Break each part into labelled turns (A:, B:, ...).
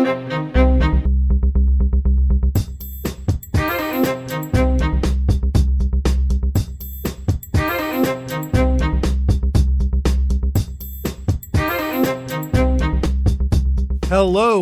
A: Hello,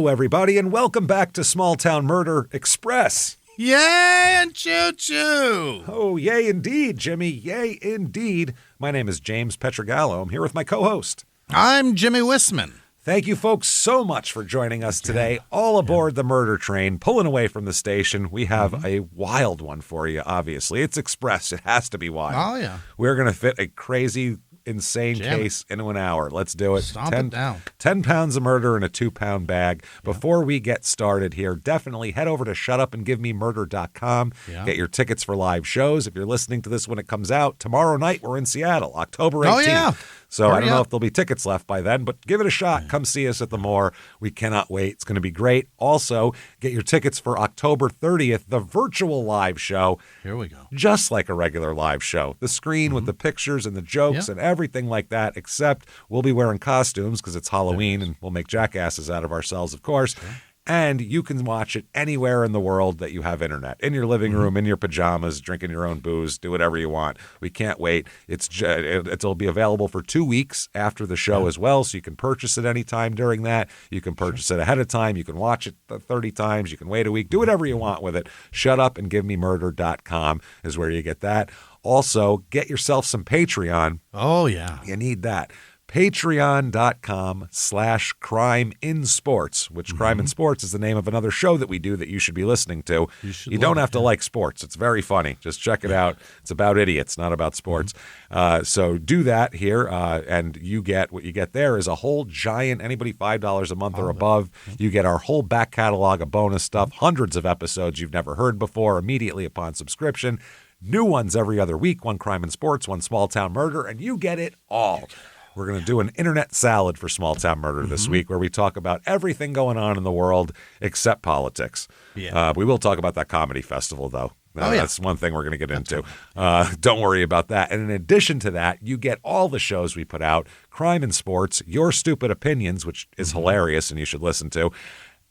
A: everybody, and welcome back to Small Town Murder Express.
B: Yay and choo-choo!
A: Oh, yay indeed, Jimmy. Yay indeed. My name is James Petrogallo. I'm here with my co-host.
B: I'm Jimmy Wissman.
A: Thank you, folks, so much for joining us today. All aboard the murder train, pulling away from the station. We have a wild one for you, obviously. It's Express. It has to be wild.
B: Oh, yeah.
A: We're going to fit a crazy, insane case into an hour. Let's do it.
B: Stomp it down.
A: 10 pounds of murder in a 2-pound bag. Before we get started here, definitely head over to shutupandgivememurder.com.
B: Yeah.
A: Get your tickets for live shows. If you're listening to this when it comes out, tomorrow night we're in Seattle, October 18th.
B: Oh, yeah.
A: So I don't know if there'll be tickets left by then, but give it a shot. Come see us at the Moore. We cannot wait. It's going to be great. Also, get your tickets for October 30th, the virtual live show.
B: Here we go.
A: Just like a regular live show. The screen with the pictures and the jokes and everything like that, except we'll be wearing costumes because it's Halloween and we'll make jackasses out of ourselves, of course. Okay. And you can watch it anywhere in the world that you have internet. In your living room, in your pajamas, drinking your own booze, do whatever you want. We can't wait. It'll be available for 2 weeks after the show as well, so you can purchase it anytime during that. You can purchase it ahead of time. You can watch it 30 times. You can wait a week. Do whatever you want with it. Shutupandgivememurder.com is where you get that. Also, get yourself some Patreon.
B: Oh, yeah.
A: You need that. Patreon.com/CrimeInSports, which Crime in Sports is the name of another show that we do that you should be listening to. You don't have to like sports. It's very funny. Just check it out. It's about idiots, not about sports. So do that here, and you get what you get there is a whole giant, anybody $5 a month or above, you get our whole back catalog of bonus stuff, hundreds of episodes you've never heard before immediately upon subscription. New ones every other week, one Crime in Sports, one Small Town Murder, and you get it all. We're going to do an internet salad for Small Town Murder this week where we talk about everything going on in the world except politics. Yeah. We will talk about that comedy festival, though. That's one thing we're going to get into. Don't worry about that. And in addition to that, you get all the shows we put out, Crime in Sports, Your Stupid Opinions, which is hilarious and you should listen to,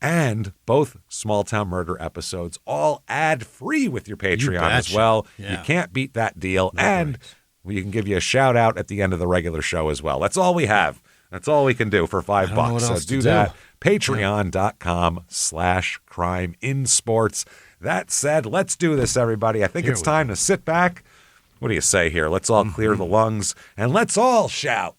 A: and both Small Town Murder episodes, all ad-free with your Patreon as well. Yeah. You can't beat that deal. No and breaks. We can give you a shout out at the end of the regular show as well. That's all we have. That's all we can do for $5. So do that. Patreon.com/CrimeInSports. That said, let's do this, everybody. I think it's time to sit back. What do you say here? Let's all clear the lungs and let's all shout.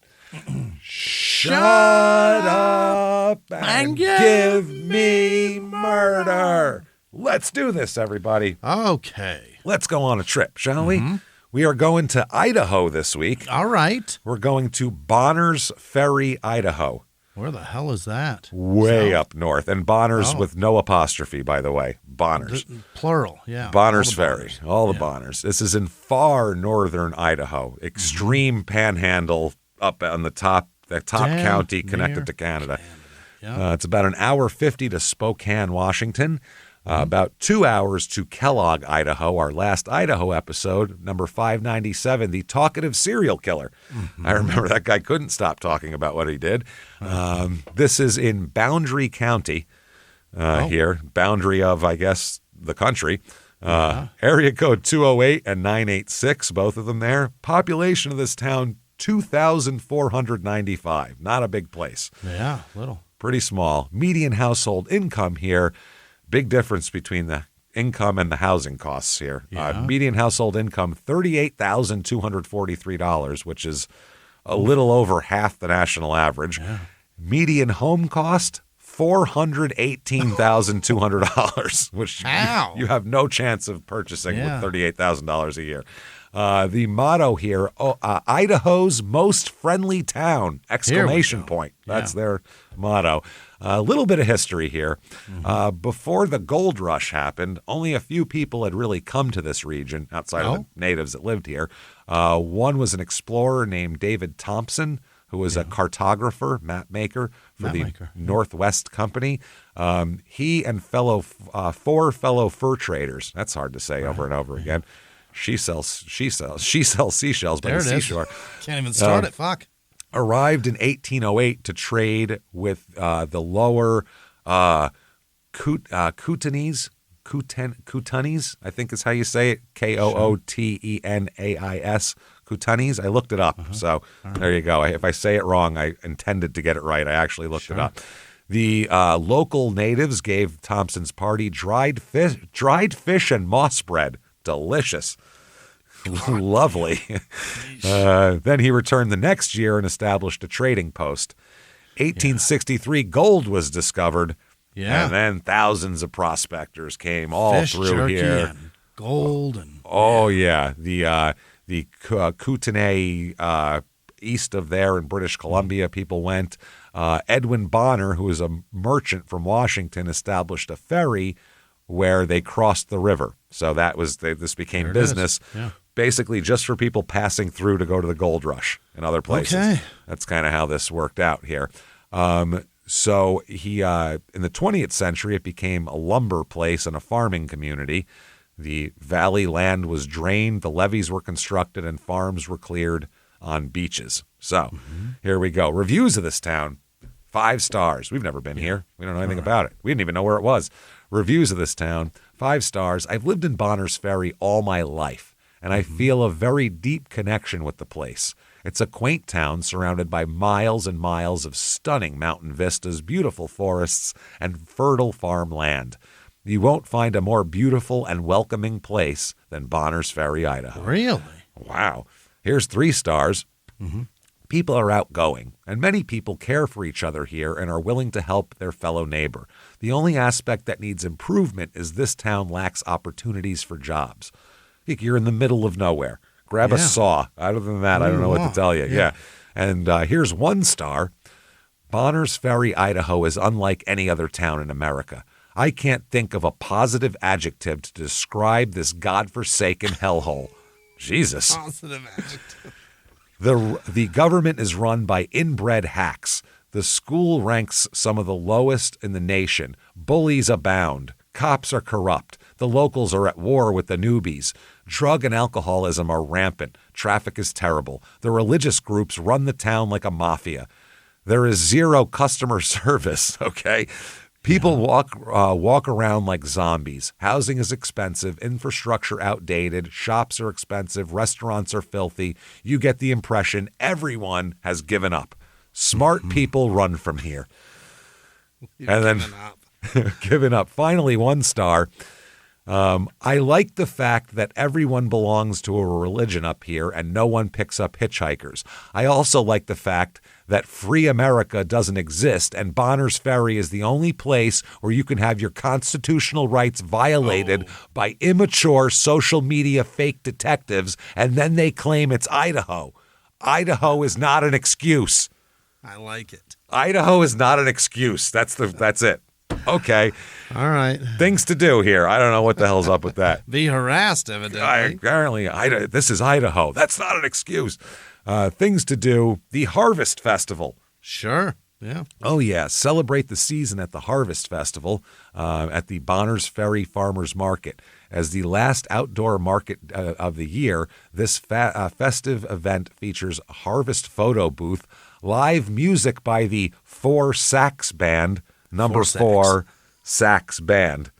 A: Shut up and give me murder. Let's do this, everybody.
B: Okay.
A: Let's go on a trip, shall we? We are going to Idaho this week.
B: All right.
A: We're going to Bonners Ferry, Idaho.
B: Where the hell is that?
A: Way up north. And Bonners with no apostrophe, by the way. Bonners.
B: Plural, yeah.
A: Bonners Ferry. All the Bonners. This is in far northern Idaho. Extreme panhandle up on the top county connected to Canada. It's about an hour 50 to Spokane, Washington. About 2 hours to Kellogg, Idaho, our last Idaho episode, number 597, the talkative serial killer. I remember that guy couldn't stop talking about what he did. This is in Boundary County here, boundary of, I guess, the country. Area code 208 and 986, both of them there. Population of this town, 2,495. Not a big place.
B: Yeah, little.
A: Pretty small. Median household income here. Big difference between the income and the housing costs here. Median household income, $38,243, which is a little over half the national average. Median home cost, $418,200, which you have no chance of purchasing with $38,000 a year. The motto here, Idaho's most friendly town, exclamation point. That's their motto. A little bit of history here. Before the gold rush happened, only a few people had really come to this region outside of the natives that lived here. One was an explorer named David Thompson, who was a cartographer, map maker for the Northwest Company. He and four fellow fur traders, that's hard to say over and over again. She sells seashells by the seashore.
B: Can't even start it, fuck.
A: Arrived in 1808 to trade with the lower Kootenays, I think is how you say it. Kootenais, Kootenays. I looked it up. So there you go. If I say it wrong, I intended to get it right. I actually looked it up. The local natives gave Thompson's party dried fish and moss bread. Delicious. Lovely. Then he returned the next year and established a trading post. 1863, gold was discovered. Yeah. And then thousands of prospectors came all
B: fish,
A: through
B: jerky,
A: here.
B: And gold and
A: the Kootenay east of there in British Columbia, people went. Edwin Bonner, who was a merchant from Washington, established a ferry where they crossed the river. So this became business, basically just for people passing through to go to the gold rush in other places.
B: Okay.
A: That's kind of how this worked out here. So he, in the 20th century, it became a lumber place and a farming community. The valley land was drained, the levees were constructed, and farms were cleared on beaches. So here we go. Reviews of this town, 5 stars. We've never been here. We don't know anything about it. We didn't even know where it was. Reviews of this town, 5 stars. I've lived in Bonners Ferry all my life, and I feel a very deep connection with the place. It's a quaint town surrounded by miles and miles of stunning mountain vistas, beautiful forests, and fertile farmland. You won't find a more beautiful and welcoming place than Bonners Ferry, Idaho.
B: Really?
A: Wow. Here's 3 stars. People are outgoing, and many people care for each other here and are willing to help their fellow neighbor. The only aspect that needs improvement is this town lacks opportunities for jobs. You're in the middle of nowhere. Grab a saw. Other than that, I don't know what to tell you. Yeah. And here's 1 star. Bonners Ferry, Idaho is unlike any other town in America. I can't think of a positive adjective to describe this godforsaken hellhole. Jesus.
B: Positive adjective.
A: The government is run by inbred hacks. The school ranks some of the lowest in the nation. Bullies abound. Cops are corrupt. The locals are at war with the newbies. Drug and alcoholism are rampant. Traffic is terrible. The religious groups run the town like a mafia. There is 0 customer service, okay? People walk around like zombies. Housing is expensive, infrastructure outdated, shops are expensive, restaurants are filthy. You get the impression everyone has given up. Smart people run from here. Given up. Finally, 1 star. I like the fact that everyone belongs to a religion up here and no one picks up hitchhikers. I also like the fact that free America doesn't exist and Bonners Ferry is the only place where you can have your constitutional rights violated by immature social media fake detectives, and then they claim it's Idaho. Idaho is not an excuse.
B: I like it.
A: Idaho is not an excuse. That's it. Okay.
B: All right.
A: Things to do here. I don't know what the hell's up with that.
B: Be harassed, evidently.
A: Apparently, this is Idaho. That's not an excuse. Things to do. The Harvest Festival.
B: Sure. Yeah.
A: Oh, yeah. Celebrate the season at the Harvest Festival at the Bonners Ferry Farmers Market. As the last outdoor market of the year, this festive event features a harvest photo booth, live music by the 4 Sax Band, number 4 Sax Band.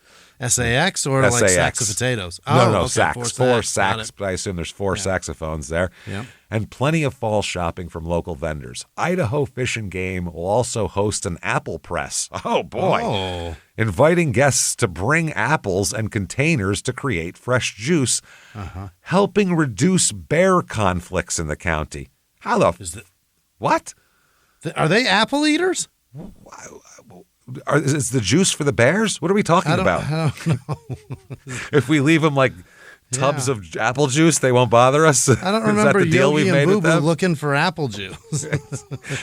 B: SAX or
A: SAX.
B: like sacks of potatoes?
A: No,
B: okay,
A: sax. 4 sax, but I assume there's 4 saxophones there.
B: Yeah.
A: And plenty of fall shopping from local vendors. Idaho Fish and Game will also host an apple press. Oh, boy.
B: Oh.
A: Inviting guests to bring apples and containers to create fresh juice, helping reduce bear conflicts in the county. How the... What?
B: Are they apple eaters?
A: Is the juice for the bears? What are we talking about?
B: I don't know.
A: If we leave them like tubs of apple juice, they won't bother us?
B: I don't remember
A: Is that the deal
B: Yogi
A: we've
B: and
A: made
B: Boo
A: with
B: Boo
A: them?
B: looking for apple juice.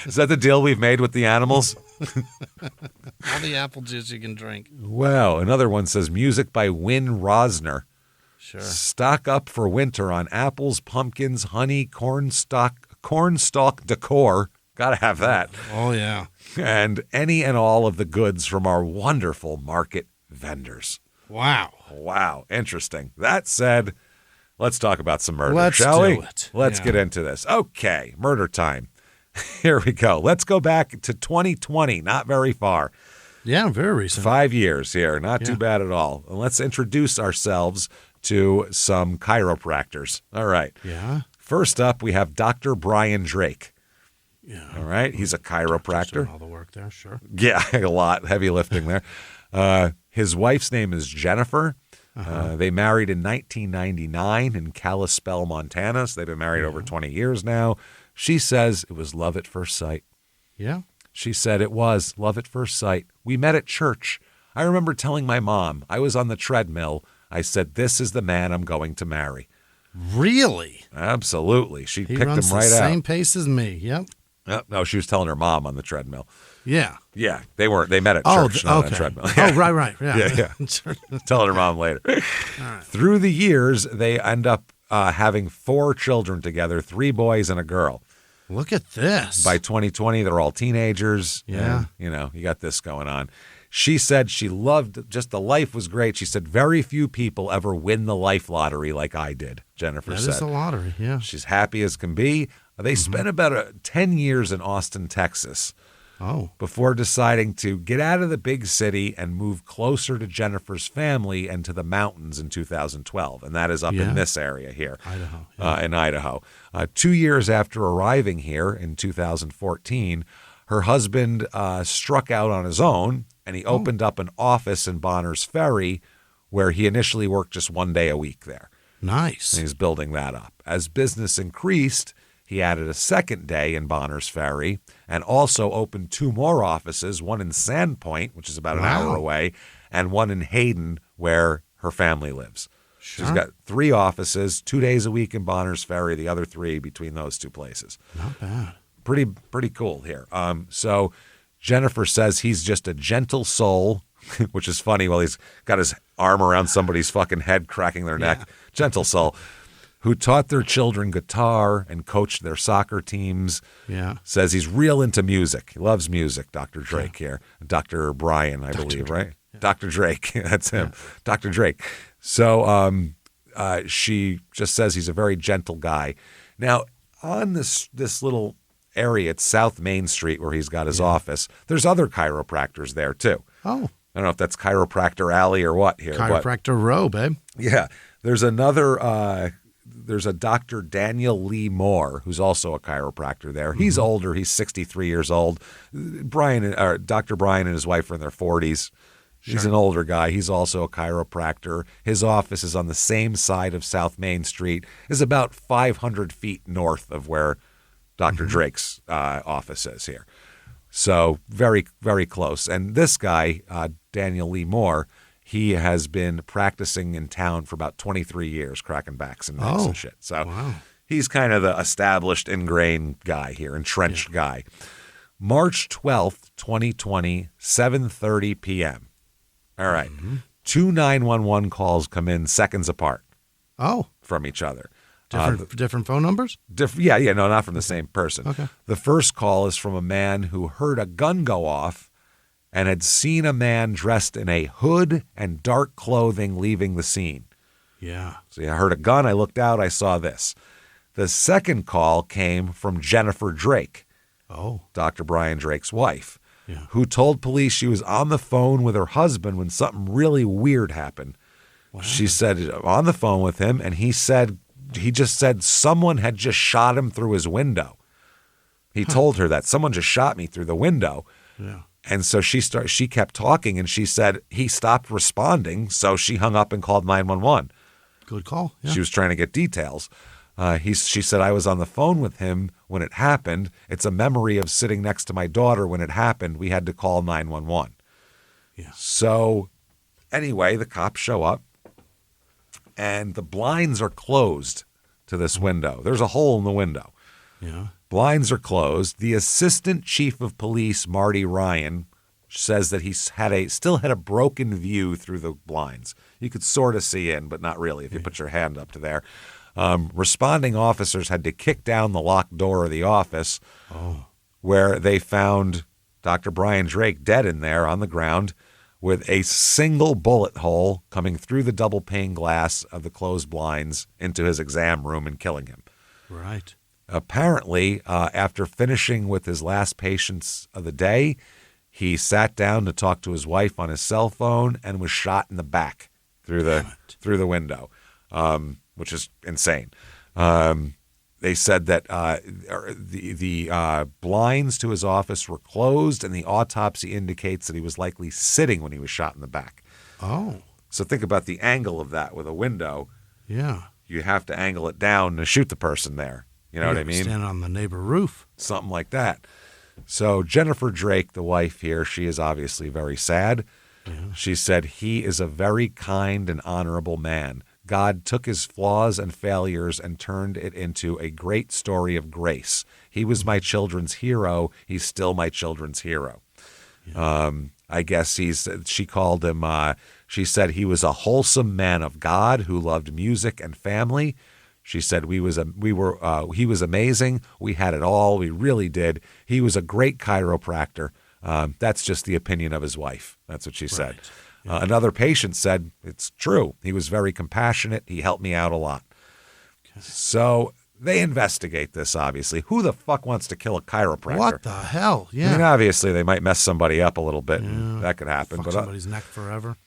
A: Is that the deal we've made with the animals?
B: All the apple juice you can drink.
A: Wow. Another one says music by Win Rosner.
B: Sure.
A: Stock up for winter on apples, pumpkins, honey, cornstalk decor. Gotta have that.
B: Oh, yeah.
A: And any and all of the goods from our wonderful market vendors.
B: Wow.
A: Wow. Interesting. That said, let's talk about some murder,
B: Let's
A: shall we?
B: do it.
A: Let's get into this. Okay, murder time. Here we go. Let's go back to 2020, not very far.
B: Yeah, very recent.
A: 5 years here. Not too bad at all. Let's introduce ourselves to some chiropractors. All right.
B: Yeah.
A: First up, we have Dr. Brian Drake.
B: Yeah.
A: All right. He's a chiropractor.
B: Doing all the work there, sure.
A: Yeah, a lot. Heavy lifting there. His wife's name is Jennifer. They married in 1999 in Kalispell, Montana. So they've been married over 20 years now. She says it was love at first sight.
B: Yeah.
A: She said it was love at first sight. We met at church. I remember telling my mom, I was on the treadmill. I said, this is the man I'm going to marry.
B: Really?
A: Absolutely. She
B: He
A: picked
B: runs
A: him right
B: the
A: out.
B: same pace as me. Yep.
A: No, she was telling her mom on the treadmill.
B: Yeah.
A: Yeah, they weren't. They met at church, not on a treadmill.
B: Oh, right. Yeah.
A: Telling her mom later. Through the years, they end up having 4 children together, 3 boys and a girl.
B: Look at this.
A: By 2020, they're all teenagers.
B: Yeah.
A: And, you got this going on. She said she loved, just the life was great. She said very few people ever win the life lottery like I did, Jennifer said.
B: That is a lottery, yeah.
A: She's happy as can be. They spent about 10 years in Austin, Texas.
B: Oh.
A: Before deciding to get out of the big city and move closer to Jennifer's family and to the mountains in 2012. And that is up in this area here.
B: Idaho.
A: In Idaho. 2 years after arriving here in 2014, her husband struck out on his own, and he opened up an office in Bonners Ferry where he initially worked just 1 day a week there.
B: Nice.
A: And he's building that up. As business increased, he added a second day in Bonners Ferry and also opened 2 more offices, one in Sandpoint, which is about an hour away, and one in Hayden, where her family lives.
B: Sure.
A: She's got 3 offices, 2 days a week in Bonners Ferry, the other 3 between those 2 places.
B: Not bad.
A: Pretty cool here. So Jennifer says he's just a gentle soul, which is funny while he's got his arm around somebody's fucking head, cracking their neck. Gentle soul. Who taught their children guitar and coached their soccer teams.
B: Yeah.
A: Says he's real into music. He loves music, Dr. Drake here. Dr. Brian, I believe, right? Yeah. Dr. Drake. That's him. Yeah. Dr. Drake. So she just says he's a very gentle guy. Now, on this little area, it's South Main Street where he's got his office. There's other chiropractors there, too.
B: Oh.
A: I don't know if that's Chiropractor Alley or what here.
B: Chiropractor Row, babe.
A: Yeah. There's another... There's a Dr. Daniel Lee Moore, who's also a chiropractor there. He's older. He's 63 years old. Dr. Brian and his wife are in their 40s. He's an older guy. He's also a chiropractor. His office is on the same side of South Main Street. Is about 500 feet north of where Dr. Drake's office is here. So very, very close. And this guy, Daniel Lee Moore, he has been practicing in town for about 23 years, cracking backs and necks and shit. So he's kind of the established, ingrained guy here, entrenched guy. March 12th, 2020, 7:30 p.m. All right. 2 911 calls come in seconds apart from each other.
B: Different phone numbers?
A: No, not from the same person.
B: Okay.
A: The first call is from a man who heard a gun go off and had seen a man dressed in a hood and dark clothing leaving the scene.
B: Yeah.
A: So I heard a gun, I looked out, I saw this. The second call came from Jennifer Drake, Dr. Brian Drake's wife, who told police she was on the phone with her husband when something really weird happened. Wow. She said on the phone with him, and he just said someone had just shot him through his window. He told her that someone just shot me through the window.
B: Yeah.
A: And so she kept talking, and she said he stopped responding, so she hung up and called 911.
B: Good call. Yeah.
A: She was trying to get details. She said, I was on the phone with him when it happened. It's a memory of sitting next to my daughter when it happened. We had to call 911.
B: Yeah.
A: So anyway, the cops show up, and the blinds are closed to this window. There's a hole in the window.
B: Yeah.
A: Blinds are closed. The assistant chief of police, Marty Ryan, says that he still had a broken view through the blinds. You could sort of see in, but not really if you put your hand up to there. Responding officers had to kick down the locked door of the office where they found Dr. Brian Drake dead in there on the ground with a single bullet hole coming through the double pane glass of the closed blinds into his exam room and killing him.
B: Right.
A: Apparently, after finishing with his last patients of the day, He sat down to talk to his wife on his cell phone and was shot in the back through the window, which is insane. They said that the blinds to his office were closed, and the autopsy indicates that he was likely sitting when he was shot in the back.
B: Oh.
A: So think about the angle of that with a window.
B: Yeah.
A: You have to angle it down to shoot the person there. You know what I mean?
B: Stand on the neighbor roof.
A: Something like that. So Jennifer Drake, the wife here, she is obviously very sad.
B: Yeah.
A: She said, "He is a very kind and honorable man. God took his flaws and failures and turned it into a great story of grace. He was my children's hero. He's still my children's hero."
B: Yeah.
A: I guess she called him, she said he was a wholesome man of God who loved music and family. She said he was amazing. We had it all. We really did. He was a great chiropractor. That's just the opinion of his wife. That's what she said.
B: Right. Yeah.
A: Another patient said, it's true. He was very compassionate. He helped me out a lot. Okay. So they investigate this, obviously. Who the fuck wants to kill a chiropractor?
B: What the hell? Yeah.
A: I mean, obviously, they might mess somebody up a little bit.
B: Yeah.
A: And that could happen.
B: Fuck
A: but
B: somebody's neck forever.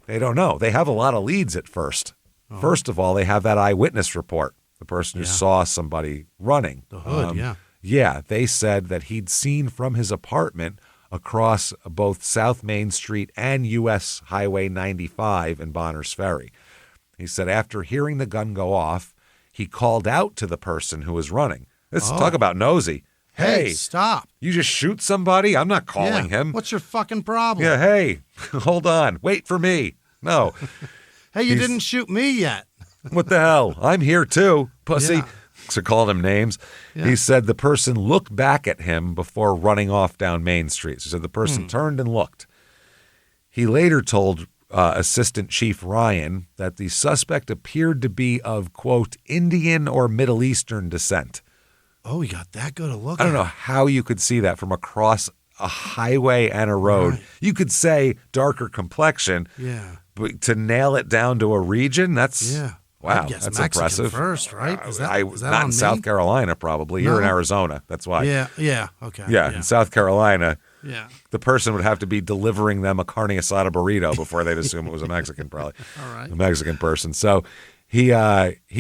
A: They don't know. They have a lot of leads at first.
B: Oh.
A: First of all, they have that eyewitness report, the person who saw somebody running.
B: The hood, yeah.
A: Yeah, they said that he'd seen from his apartment across both South Main Street and U.S. Highway 95 in Bonners Ferry. He said after hearing the gun go off, he called out to the person who was running. Talk about nosy. Hey,
B: stop.
A: You just shoot somebody? I'm not calling him.
B: What's your fucking problem?
A: Yeah, hey, hold on. Wait for me. No.
B: Hey, you didn't shoot me yet.
A: What the hell? I'm here too, pussy.
B: Yeah.
A: So called him names.
B: Yeah.
A: He said the person looked back at him before running off down Main Street. So the person turned and looked. He later told Assistant Chief Ryan that the suspect appeared to be of, quote, Indian or Middle Eastern descent.
B: Oh, he got that good a look
A: I don't
B: at
A: know how you could see that from across a highway and a road.
B: Right.
A: You could say darker complexion,
B: Yeah.
A: but to nail it down to a region, that's...
B: Yeah.
A: Wow,
B: I'd guess
A: that's
B: Mexican
A: impressive.
B: First, right? Is that
A: not
B: on
A: in
B: me?
A: South Carolina, probably. You're in
B: No.
A: Arizona. That's why.
B: Yeah. Okay.
A: Yeah, in South Carolina,
B: Yeah.
A: the person would have to be delivering them a carne asada burrito before they'd assume it was a Mexican, probably.
B: All right.
A: A Mexican person. So he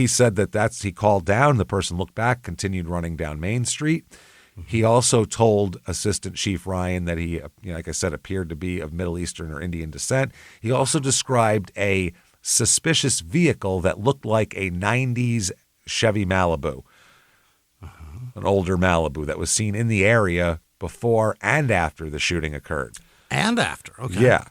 A: said he called down. The person looked back, continued running down Main Street. He also told Assistant Chief Ryan that he, like I said, appeared to be of Middle Eastern or Indian descent. He also described a suspicious vehicle that looked like a 90s Chevy Malibu, an older Malibu that was seen in the area before and after the shooting occurred.
B: And after, okay.
A: Yeah.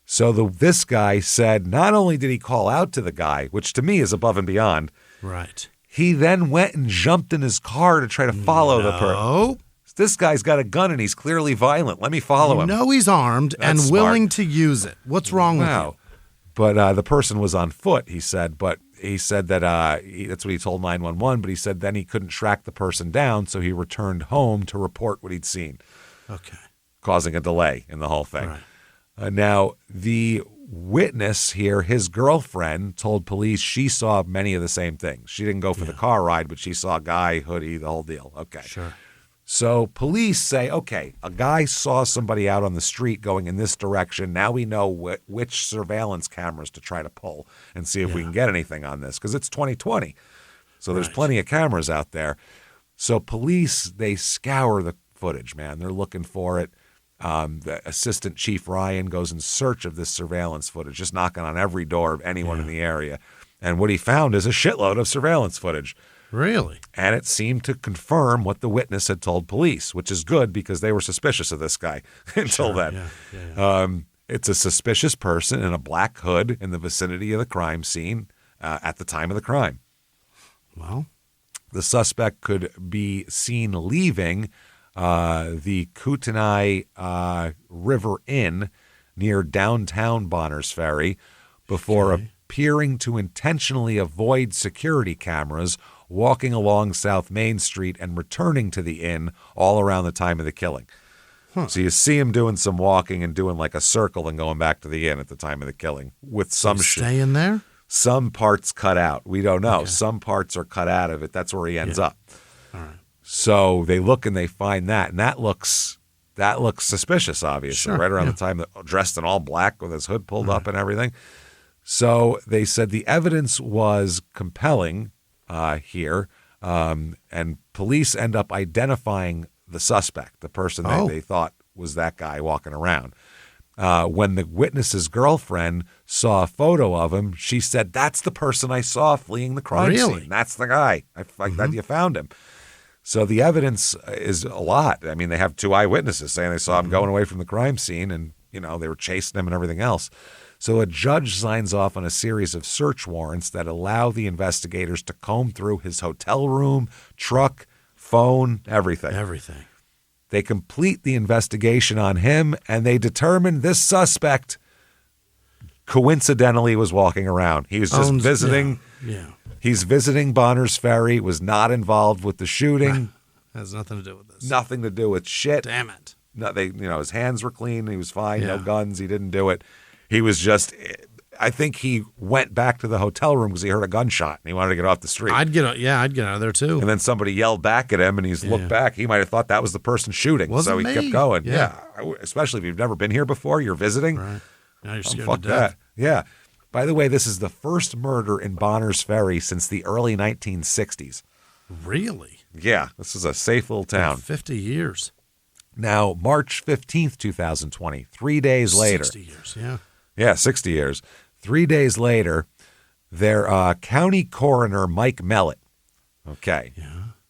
A: So this guy said not only did he call out to the guy, which to me is above and beyond,
B: Right.
A: he then went and jumped in his car to try to follow the person.
B: Oh.
A: This guy's got a gun and he's clearly violent. Let me follow him.
B: No, he's armed and
A: That's
B: willing to use it. What's wrong with you?
A: But the person was on foot, he said. But he said that that's what he told 911. But he said then he couldn't track the person down, so he returned home to report what he'd seen.
B: Okay.
A: Causing a delay in the whole thing.
B: Right.
A: Now, the witness here, his girlfriend, told police she saw many of the same things. She didn't go for the car ride, but she saw a guy, hoodie, the whole deal. Okay.
B: Sure.
A: So police say, okay, a guy saw somebody out on the street going in this direction. Now we know which surveillance cameras to try to pull and see if we can get anything on this, because it's 2020. So there's plenty of cameras out there. So police, they scour the footage, man. They're looking for it. The Assistant Chief Ryan goes in search of this surveillance footage, just knocking on every door of anyone in the area. And what he found is a shitload of surveillance footage.
B: Really?
A: And it seemed to confirm what the witness had told police, which is good because they were suspicious of this guy until then.
B: Yeah.
A: It's a suspicious person in a black hood in the vicinity of the crime scene at the time of the crime.
B: Well,
A: the suspect could be seen leaving the Kootenai River Inn near downtown Bonners Ferry before appearing to intentionally avoid security cameras, walking along South Main Street and returning to the inn all around the time of the killing. So you see him doing some walking and doing like a circle and going back to the inn at the time of the killing with some
B: staying there?
A: Some parts cut out. We don't know. Okay. Some parts are cut out of it. That's where he ends up.
B: All right.
A: So they look and they find that, and that looks that looks suspicious, obviously,
B: Sure,
A: right around
B: yeah.
A: the time that dressed in all black with his hood pulled up and everything. So they said the evidence was compelling here, and police end up identifying the suspect, the person they thought was that guy walking around. When the witness's girlfriend saw a photo of him, she said, "That's the person I saw fleeing the crime scene. That's the guy. That you found him." So the evidence is a lot. I mean, they have 2 eyewitnesses saying they saw him going away from the crime scene, and they were chasing him and everything else. So a judge signs off on a series of search warrants that allow the investigators to comb through his hotel room, truck, phone, everything.
B: Everything.
A: They complete the investigation on him, and they determine this suspect coincidentally was walking around. He was just visiting.
B: Yeah.
A: He's visiting Bonners Ferry, was not involved with the shooting.
B: Has nothing to do with this.
A: Nothing to do with shit.
B: Damn it.
A: No, his hands were clean. He was fine. No guns. He didn't do it. He was just, I think he went back to the hotel room because he heard a gunshot and he wanted to get off the street.
B: I'd get out of there too.
A: And then somebody yelled back at him and he's looked back. He might have thought that was the person shooting. So he kept going. Yeah. Especially if you've never been here before, you're visiting.
B: Right. Now you're scared
A: fuck
B: to death.
A: that. Yeah. By the way, this is the first murder in Bonners Ferry since the early 1960s.
B: Really?
A: Yeah. This is a safe little town.
B: 50 years.
A: Now, March 15th, 2020, 3 days later.
B: 60 years, yeah.
A: Yeah, 60 years. 3 days later, their county coroner, Mike Mellett,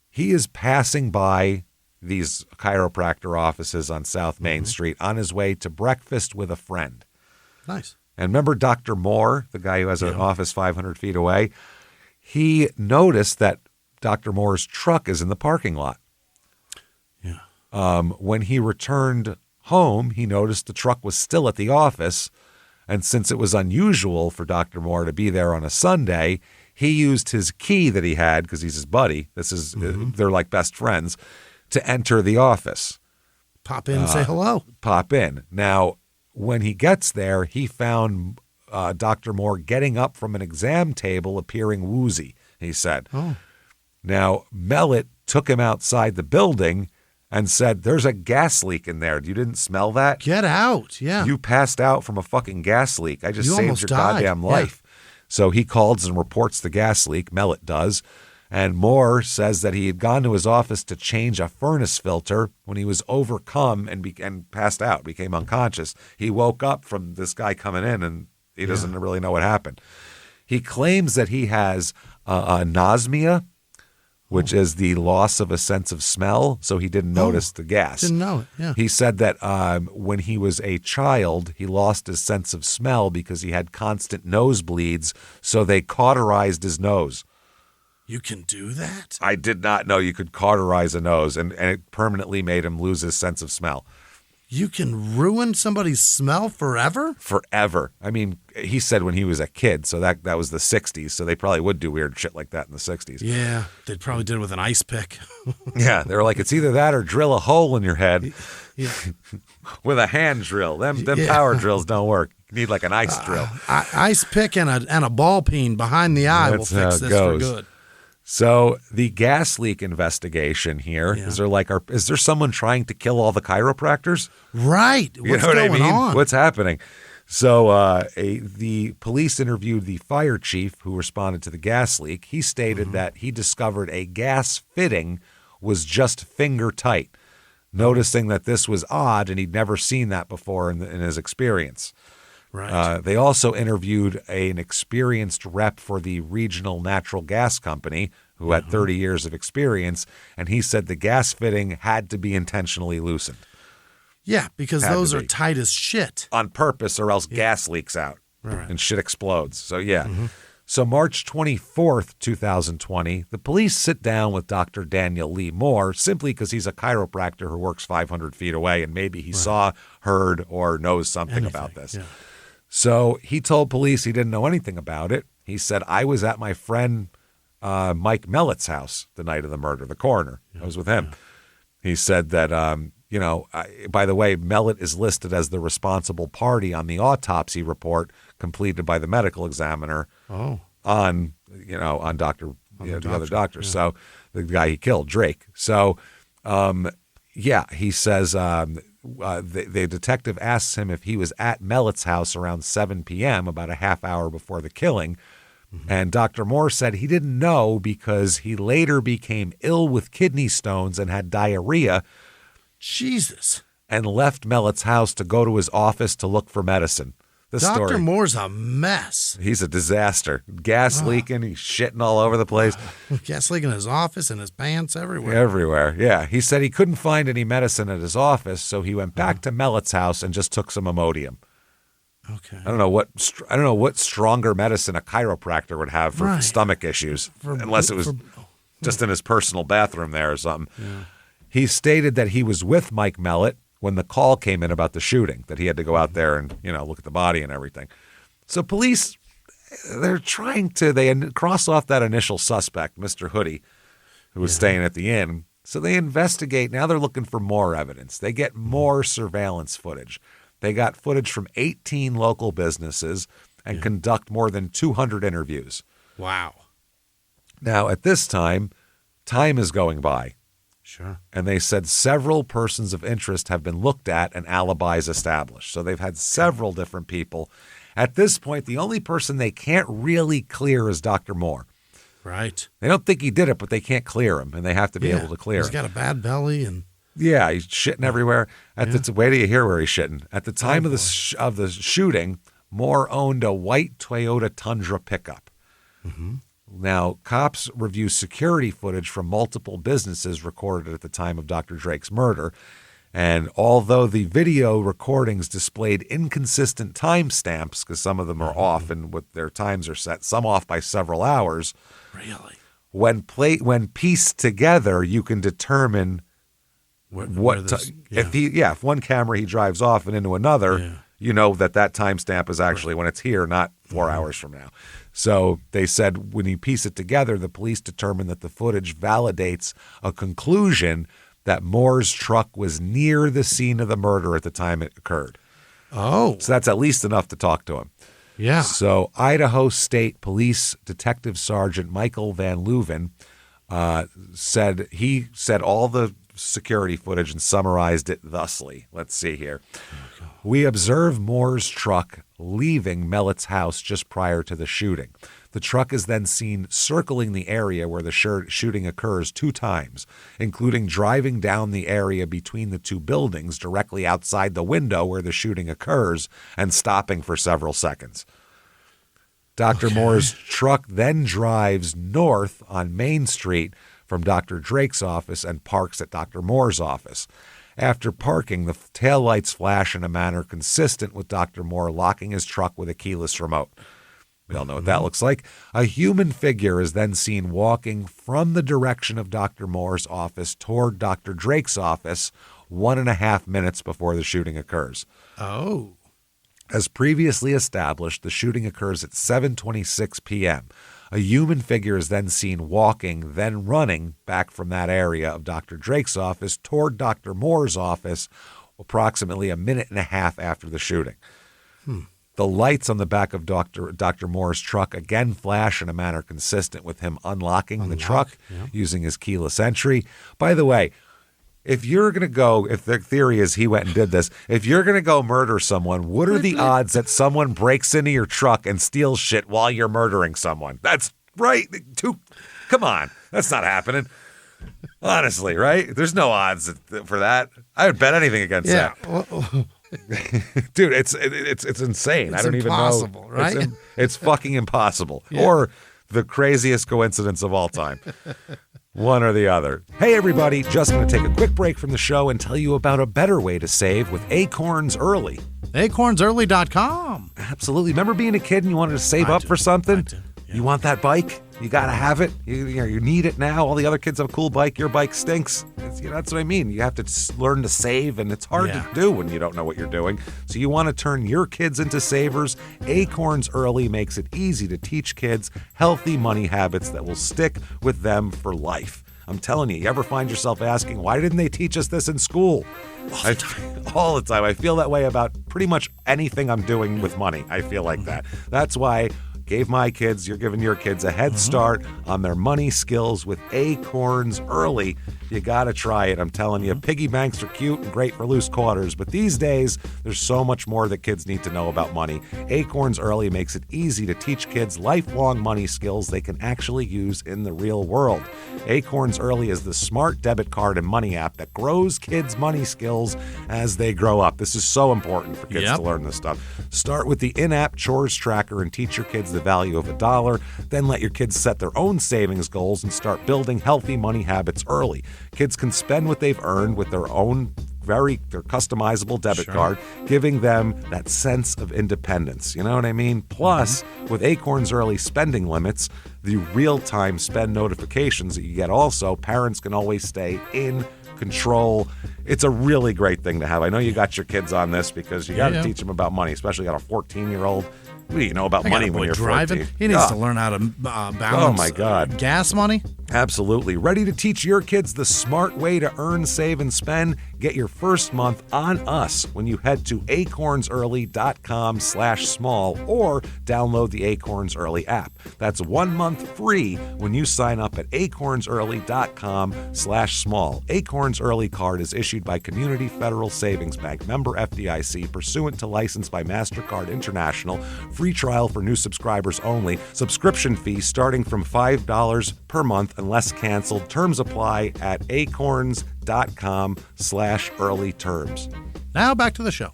A: he is passing by these chiropractor offices on South Main Street on his way to breakfast with a friend.
B: Nice.
A: And remember Dr. Moore, the guy who has an office 500 feet away? He noticed that Dr. Moore's truck is in the parking lot.
B: Yeah.
A: When he returned home, he noticed the truck was still at the office. And since it was unusual for Dr. Moore to be there on a Sunday, he used his key that he had, because he's his buddy, they're like best friends, to enter the office.
B: Pop in and say hello.
A: Pop in. Now, when he gets there, he found Dr. Moore getting up from an exam table appearing woozy, he said.
B: Oh.
A: Now, Mellett took him outside the building and said, "There's a gas leak in there. You didn't smell that?
B: Get out. Yeah.
A: You passed out from a fucking gas leak. I just
B: You
A: saved
B: almost
A: your
B: died.
A: goddamn life." So he calls and reports the gas leak. Mellett does. And Moore says that he had gone to his office to change a furnace filter when he was overcome and passed out, became unconscious. He woke up from this guy coming in, and he doesn't really know what happened. He claims that he has anosmia, which is the loss of a sense of smell, so he didn't notice the gas.
B: Didn't know it, yeah.
A: He said that when he was a child, he lost his sense of smell because he had constant nosebleeds, so they cauterized his nose.
B: You can do that?
A: I did not know you could cauterize a nose, and it permanently made him lose his sense of smell.
B: You can ruin somebody's smell forever?
A: Forever. I mean, he said when he was a kid, so that was the 60s, so they probably would do weird shit like that in the 60s.
B: Yeah, they probably did it with an ice pick.
A: Yeah, they were like, it's either that or drill a hole in your head
B: Yeah.
A: with a hand drill. Them power drills don't work. You need like an ice drill.
B: Ice pick and a ball peen behind the eye will
A: That's how
B: fix
A: it
B: this
A: goes.
B: for good.
A: So the gas leak investigation here, is there someone trying to kill all the chiropractors?
B: Right. What's going on?
A: What's happening? So the police interviewed the fire chief who responded to the gas leak. He stated that he discovered a gas fitting was just finger tight, noticing that this was odd and he'd never seen that before in his experience.
B: Right.
A: They also interviewed an experienced rep for the regional natural gas company who had 30 years of experience, and he said the gas fitting had to be intentionally loosened.
B: Yeah, because
A: Had to
B: those are
A: be.
B: tight as shit.
A: On purpose, or else gas leaks out
B: Right.
A: and shit explodes. So, So March 24th, 2020, the police sit down with Dr. Daniel Lee Moore simply because he's a chiropractor who works 500 feet away, and maybe he saw, heard, or knows something about this.
B: Yeah.
A: So he told police he didn't know anything about it. He said, I was at my friend Mike Mellett's house the night of the murder, the coroner. I was with him. He said that, by the way, Mellett is listed as the responsible party on the autopsy report completed by the medical examiner on Dr. the other doctor.
B: Yeah.
A: So the guy he killed, Drake. So, he says the detective asks him if he was at Mellett's house around 7 p.m., about a half hour before the killing. And Dr. Moore said he didn't know because he later became ill with kidney stones and had diarrhea.
B: Jesus.
A: And left Mellett's house to go to his office to look for medicine.
B: Dr. Moore's a mess.
A: He's a disaster. Gas leaking. He's shitting all over the place.
B: Gas leaking in his office and his pants everywhere.
A: Everywhere, yeah. He said he couldn't find any medicine at his office, so he went back to Mellett's house and just took some Imodium.
B: Okay.
A: I don't know what stronger medicine a chiropractor would have for stomach issues, unless it was just in his personal bathroom there or something.
B: Yeah.
A: He stated that he was with Mike Mellett when the call came in about the shooting, that he had to go out there and, look at the body and everything. So police, they cross off that initial suspect, Mr. Hoodie, who was staying at the inn. So they investigate. Now they're looking for more evidence. They get more surveillance footage. They got footage from 18 local businesses and conduct more than 200 interviews.
B: Wow.
A: Now, at this time is going by.
B: Sure.
A: And they said several persons of interest have been looked at and alibis established. So they've had several different people. At this point, the only person they can't really clear is Dr. Moore.
B: Right.
A: They don't think he did it, but they can't clear him, and they have to be able to clear him.
B: He's got a bad belly and...
A: Yeah, he's shitting everywhere. Wait till you hear where he's shitting. At the time of the shooting, Moore owned a white Toyota Tundra pickup.
B: Mm-hmm.
A: Now, cops review security footage from multiple businesses recorded at the time of Dr. Drake's murder. And although the video recordings displayed inconsistent timestamps, because some of them are off and what their times are set, some off by several hours.
B: Really?
A: When pieced together, you can determine if one camera he drives off and into another, you know that timestamp is actually when it's here, not 4 hours from now. So they said when you piece it together, the police determined that the footage validates a conclusion that Moore's truck was near the scene of the murder at the time it occurred.
B: Oh.
A: So that's at least enough to talk to him.
B: Yeah.
A: So Idaho State Police Detective Sergeant Michael Van Leuven said all the security footage and summarized it thusly. Let's see here. We observe Moore's truck leaving Mellett's house just prior to the shooting. The truck is then seen circling the area where the shooting occurs 2 times, including driving down the area between the 2 buildings directly outside the window where the shooting occurs and stopping for several seconds. Dr. Moore's truck then drives north on Main Street from Dr. Drake's office and parks at Dr. Moore's office. After parking, the taillights flash in a manner consistent with Dr. Moore locking his truck with a keyless remote. We all know what that looks like. A human figure is then seen walking from the direction of Dr. Moore's office toward Dr. Drake's office 1.5 minutes before the shooting occurs.
B: Oh.
A: As previously established, the shooting occurs at 7:26 p.m. A human figure is then seen walking, then running back from that area of Dr. Drake's office toward Dr. Moore's office approximately 1.5 minutes after the shooting. The lights on the back of Dr. Moore's truck again flash in a manner consistent with him unlocking the truck using his keyless entry. By the way, if the theory is he went and did this, if you're going to go murder someone, what are the odds that someone breaks into your truck and steals shit while you're murdering someone? That's right. Come on. That's not happening. Honestly, right? There's no odds for that. I would bet anything against that. Dude, it's insane.
B: It's
A: I don't even know.
B: impossible, right?
A: It's fucking impossible. Or the craziest coincidence of all time. One or the other. Hey, everybody, just going to take a quick break from the show and tell you about a better way to save with Acorns Early.
B: AcornsEarly.com.
A: Absolutely. Remember being a kid and you wanted to save up for something?
B: I do. Yeah.
A: You want that bike? You got to have it. You need it now. All the other kids have a cool bike. Your bike stinks. That's what I mean. You have to learn to save, and it's hard to do when you don't know what you're doing. So you want to turn your kids into savers. Acorns Early makes it easy to teach kids healthy money habits that will stick with them for life. I'm telling you ever find yourself asking, why didn't they teach us this in school? All the time. I feel that way about pretty much anything I'm doing with money. I feel like that. That's why gave my kids, you're giving your kids a head start on their money skills with Acorns Early. You got to try it. I'm telling you, piggy banks are cute and great for loose quarters, but these days, there's so much more that kids need to know about money. Acorns Early makes it easy to teach kids lifelong money skills they can actually use in the real world. Acorns Early is the smart debit card and money app that grows kids' money skills as they grow up. This is so important for kids to learn this stuff. Start with the in-app chores tracker and teach your kids the value of $1. Then let your kids set their own savings goals and start building healthy money habits early. Kids can spend what they've earned with their own their customizable debit card, giving them that sense of independence. You know what I mean? Plus, with Acorns Early spending limits, the real-time spend notifications that you get also, parents can always stay in control. It's a really great thing to have. I know you got your kids on this because you got to teach them about money, especially got a 14-year-old. What do you know about money when you're
B: driving?
A: 14?
B: He needs to learn how to balance gas money.
A: Absolutely. Ready to teach your kids the smart way to earn, save, and spend? Get your first month on us when you head to acornsearly.com/small or download the Acorns Early app. That's 1 month free when you sign up at acornsearly.com/small. Acorns Early card is issued by Community Federal Savings Bank, member FDIC, pursuant to license by MasterCard International. Free trial for new subscribers only. Subscription fee starting from $5 per month unless canceled. Terms apply at acorns.com/early terms.
B: Now back to the show.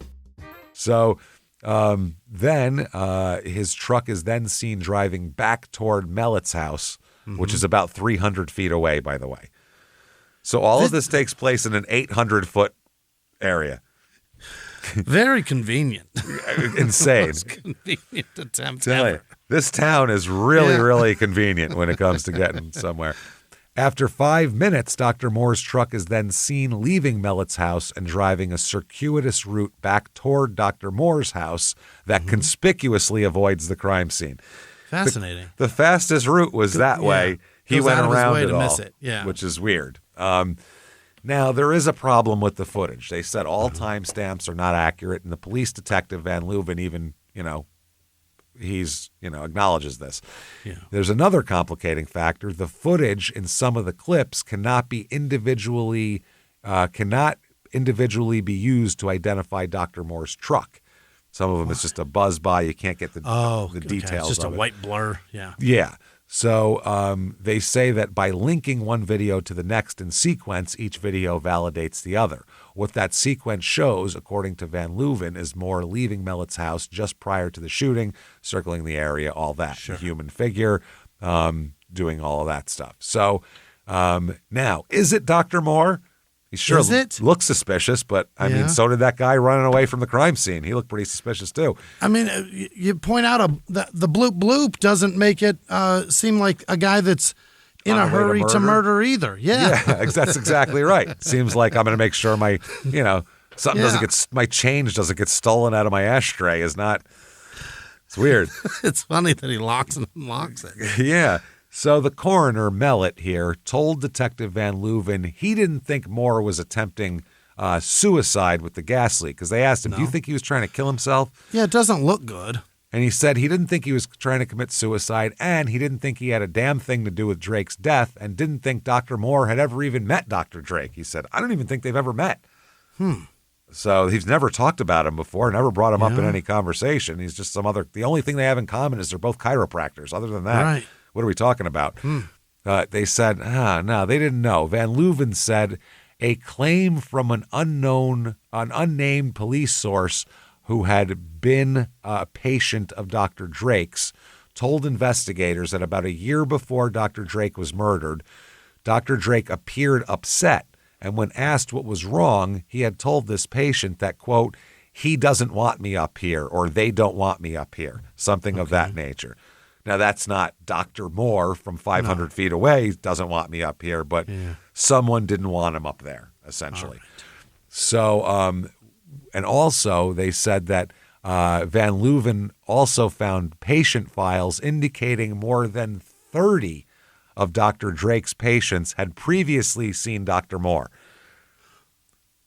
A: So then his truck is then seen driving back toward Mellett's house, which is about 300 feet away, by the way. So all of this takes place in an 800-foot area.
B: Very convenient.
A: Insane.
B: Most convenient attempt
A: Tell
B: ever.
A: you, this town is really convenient when it comes to getting somewhere. After 5 minutes, Dr. Moore's truck is then seen leaving Mellett's house and driving a circuitous route back toward Dr. Moore's house that conspicuously avoids the crime scene.
B: Fascinating.
A: The fastest route was that way. He
B: Goes
A: went
B: out of his
A: around
B: way
A: it
B: to
A: all,
B: miss it. Yeah.
A: which is weird. Now, there is a problem with the footage. They said all timestamps are not accurate, and the police detective, Van Leuven, even, acknowledges this.
B: Yeah.
A: There's another complicating factor. The footage in some of the clips cannot individually be used to identify Dr. Moore's truck. Some of them it's just a buzz by. You can't get the details.
B: It's just
A: of
B: a
A: it.
B: white blur. Yeah.
A: Yeah. So they say that by linking one video to the next in sequence, each video validates the other. What that sequence shows, according to Van Leuven, is Moore leaving Mellett's house just prior to the shooting, circling the area, all that.
B: Sure.
A: Human figure, doing all of that stuff. So now, is it Dr. Moore? He sure looks suspicious, but I mean, so did that guy running away from the crime scene. He looked pretty suspicious too.
B: I mean, you point out the bloop bloop doesn't make it seem like a guy that's in a hurry to murder either. Yeah,
A: that's exactly right. Seems like I'm going to make sure my, something doesn't get, my change doesn't get stolen out of my ashtray. It's weird.
B: It's funny that he locks and unlocks it.
A: Yeah. So the coroner, Mellett here, told Detective Van Leuven he didn't think Moore was attempting suicide with the gas leak because they asked him, do you think he was trying to kill himself?
B: Yeah, it doesn't look good.
A: And he said he didn't think he was trying to commit suicide, and he didn't think he had a damn thing to do with Drake's death, and didn't think Dr. Moore had ever even met Dr. Drake. He said, I don't even think they've ever met. So he's never talked about him before, never brought him up in any conversation. He's just the only thing they have in common is they're both chiropractors. Other than that, what are we talking about? They said, no, they didn't know. Van Leuven said a claim from an unnamed police source who had been a patient of Dr. Drake's told investigators that about a year before Dr. Drake was murdered, Dr. Drake appeared upset. And when asked what was wrong, he had told this patient that, quote, he doesn't want me up here, or they don't want me up here, something of that nature. Now, that's not Dr. Moore from 500 feet away doesn't want me up here, but someone didn't want him up there, essentially. Right. So, and also they said that Van Leuven also found patient files indicating more than 30 of Dr. Drake's patients had previously seen Dr. Moore.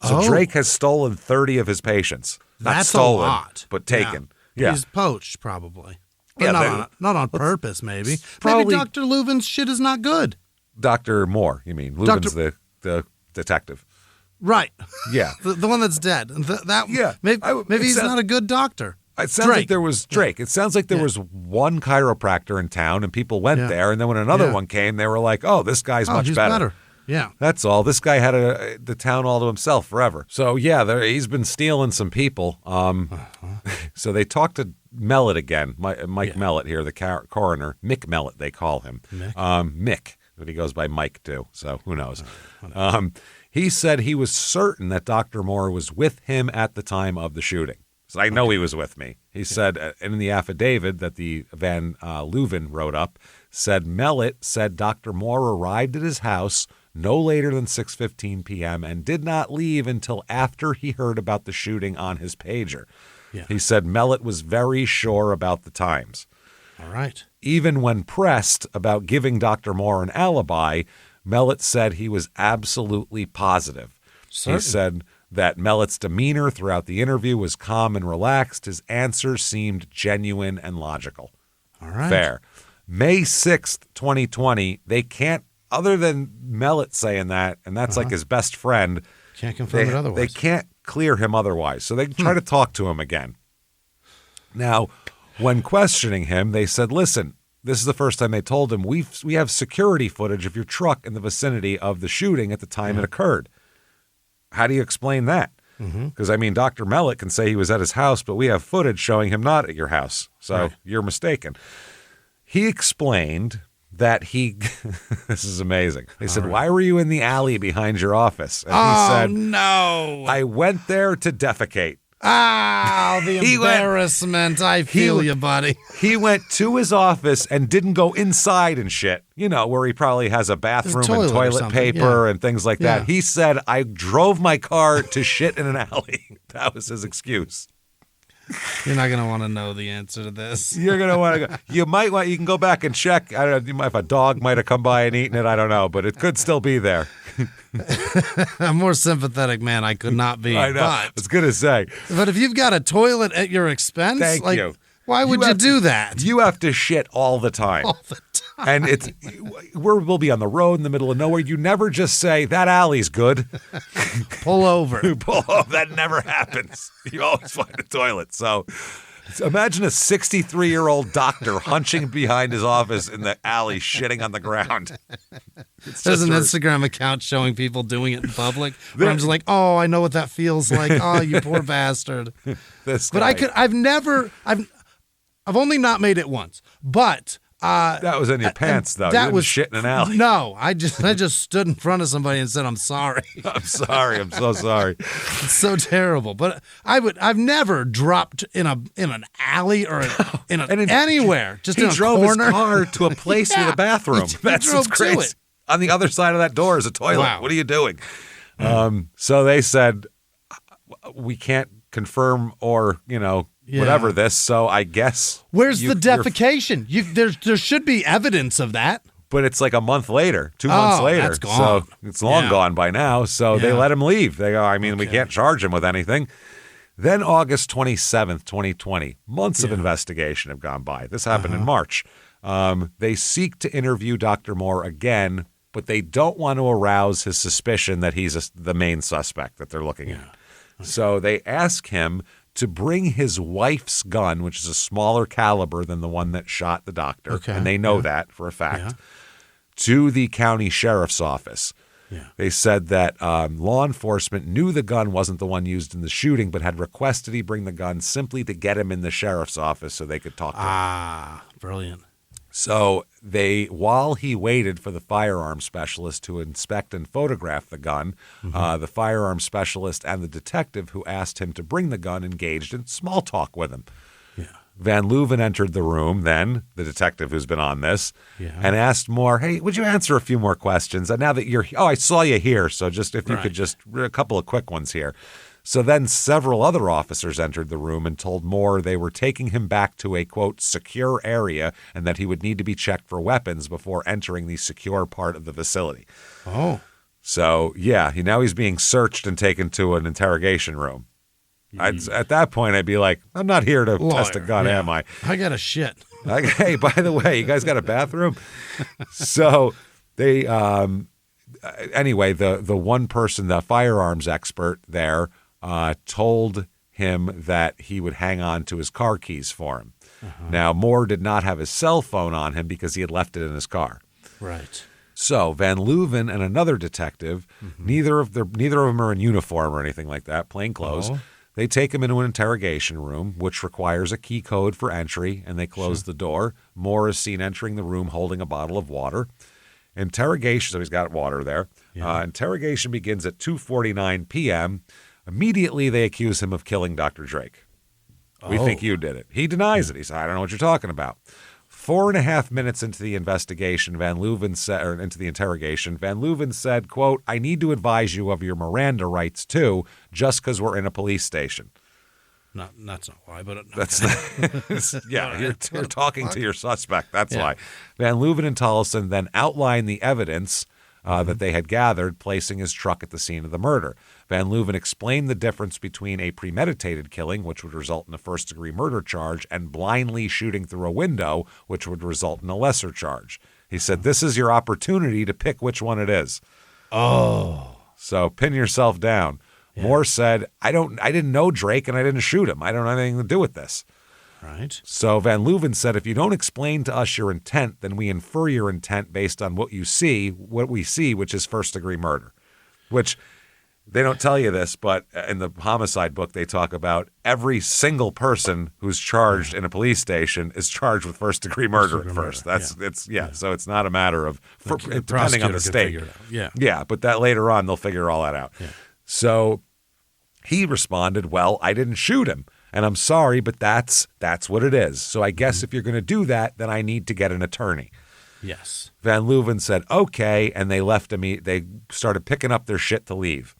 A: So Drake has stolen 30 of his patients. Not
B: That's
A: stolen,
B: a lot.
A: but taken. Yeah.
B: He's poached, probably. Yeah, not on purpose, maybe.
A: Probably,
B: maybe Dr. Leuven's shit is not good.
A: Dr. Moore, you mean. Leuven's the detective.
B: Right.
A: Yeah.
B: the one that's dead. Maybe he's not a good doctor.
A: It sounds like there was Drake. It sounds like there was one chiropractor in town, and people went there. And then when another one came, they were like, "Oh, this guy's much better."
B: Yeah,
A: that's all. This guy had the town all to himself forever. So yeah, he's been stealing some people. So they talked to Mellett again, Mike Mellett here, the coroner, Mick Mellett they call him, Mick, but he goes by Mike too. So who knows? He said he was certain that Dr. Moore was with him at the time of the shooting. So I know he was with me. He said in the affidavit that the Van Leuven wrote up, said Mellett said Dr. Moore arrived at his house no later than 6:15 p.m. and did not leave until after he heard about the shooting on his pager. Yeah. He said Mellett was very sure about the times.
B: All right.
A: Even when pressed about giving Dr. Moore an alibi, Mellett said he was absolutely positive. Certain. He said that Mellett's demeanor throughout the interview was calm and relaxed. His answers seemed genuine and logical.
B: All right.
A: Fair. May 6th, 2020, they can't, other than Mellett saying that, and that's like his best friend.
B: Can't confirm it otherwise.
A: They can't clear him otherwise. So they try to talk to him again. Now, when questioning him, they said, listen, this is the first time they told him, we have security footage of your truck in the vicinity of the shooting at the time it occurred. How do you explain that? Because, I mean, Dr. Mellett can say he was at his house, but we have footage showing him not at your house. So you're mistaken. He explained that this is amazing. They said, why were you in the alley behind your office? And he said,
B: no.
A: I went there to defecate.
B: The embarrassment. I feel you, buddy.
A: He went to his office and didn't go inside and shit, where he probably has a bathroom and toilet paper and things like that. He said, I drove my car to shit in an alley. That was his excuse.
B: You're not going to want to know the answer to this.
A: You're going to want to go. You can go back and check. I don't know if a dog might have come by and eaten it. I don't know, but it could still be there.
B: A more sympathetic man I could not be.
A: I know. I was going to say.
B: But if you've got a toilet at your expense,
A: thank you.
B: Why would you do that?
A: You have to shit all the time.
B: All the time.
A: And we'll be on the road in the middle of nowhere. You never just say, that alley's good.
B: Pull over.
A: Pull over. That never happens. You always find a toilet. So imagine a 63-year-old doctor hunching behind his office in the alley, shitting on the ground.
B: There's an Instagram account showing people doing it in public. Where I'm just like, oh, I know what that feels like. Oh, you poor bastard. I've only not made it once, but
A: that was in your pants, though.
B: That
A: you
B: was
A: shit in an alley.
B: No, I just stood in front of somebody and said, "I'm sorry."
A: I'm sorry. I'm so sorry.
B: It's so terrible. But I've never dropped in an alley or anywhere. Just in a
A: drove
B: corner.
A: His car to a place with a bathroom. That's what's crazy.
B: It.
A: On the other side of that door is a toilet.
B: Wow.
A: What are you doing? So they said we can't confirm or whatever this. So I guess
B: where's the defecation? There should be evidence of that.
A: But it's like a month later, 2 months later.
B: That's gone.
A: So it's long gone by now. So they let him leave. They go, we can't charge him with anything. Then August 27th, 2020, months of investigation have gone by. This happened in March. They seek to interview Dr. Moore again, but they don't want to arouse his suspicion that he's the main suspect that they're looking at. Okay. So they ask him to bring his wife's gun, which is a smaller caliber than the one that shot the doctor, and they know that for a fact, to the county sheriff's office. Yeah. They said that law enforcement knew the gun wasn't the one used in the shooting, but had requested he bring the gun simply to get him in the sheriff's office so they could talk to him.
B: Brilliant.
A: So while he waited for the firearm specialist to inspect and photograph the gun, the firearm specialist and the detective who asked him to bring the gun engaged in small talk with him. Yeah. Van Leuven entered the room then, the detective who's been on this, and asked Moore, hey, would you answer a few more questions? And now that I saw you here, so just if you could just, a couple of quick ones here. So then several other officers entered the room and told Moore they were taking him back to a, quote, secure area and that he would need to be checked for weapons before entering the secure part of the facility.
B: Oh.
A: So, now he's being searched and taken to an interrogation room. At that point, I'd be like, I'm not here to test a gun, am I?
B: I got a shit.
A: Like, hey, by the way, you guys got a bathroom? So they, anyway, the one person, the firearms expert there, told him that he would hang on to his car keys for him. Now, Moore did not have his cell phone on him because he had left it in his car.
B: Right.
A: So Van Leuven and another detective, neither of them are in uniform or anything like that, plain clothes.
B: Oh.
A: They take him into an interrogation room, which requires a key code for entry, and they close the door. Moore is seen entering the room holding a bottle of water. Interrogation, so he's got water there.
B: Yeah.
A: Interrogation begins at 2:49 p.m. Immediately, they accuse him of killing Dr. Drake. We think you did it. He denies it. He said, I don't know what you're talking about. 4.5 minutes into the investigation, into the interrogation, Van Leuven said, quote, I need to advise you of your Miranda rights, too, just because we're in a police station.
B: That's not why, but...
A: That's not, yeah, you're talking to your suspect. That's why. Van Leuven and Tollison then outlined the evidence that they had gathered, placing his truck at the scene of the murder. Van Leuven explained the difference between a premeditated killing, which would result in a first-degree murder charge, and blindly shooting through a window, which would result in a lesser charge. He said, this is your opportunity to pick which one it is.
B: Oh.
A: So pin yourself down. Yeah. Moore said, I didn't know Drake and I didn't shoot him. I don't have anything to do with this.
B: Right.
A: So Van Leuven said, if you don't explain to us your intent, then we infer your intent based on what we see, which is first-degree murder. Which, they don't tell you this, but in the homicide book, they talk about every single person who's charged in a police station is charged with first-degree murder at first. So it's not a matter of, depending on the state. Yeah, but that later on, they'll figure all that out. Yeah. So he responded, well, I didn't shoot him. And I'm sorry, but that's what it is. So I guess if you're going to do that, then I need to get an attorney.
B: Yes.
A: Van Leuven said, okay, and they left him. They started picking up their shit to leave.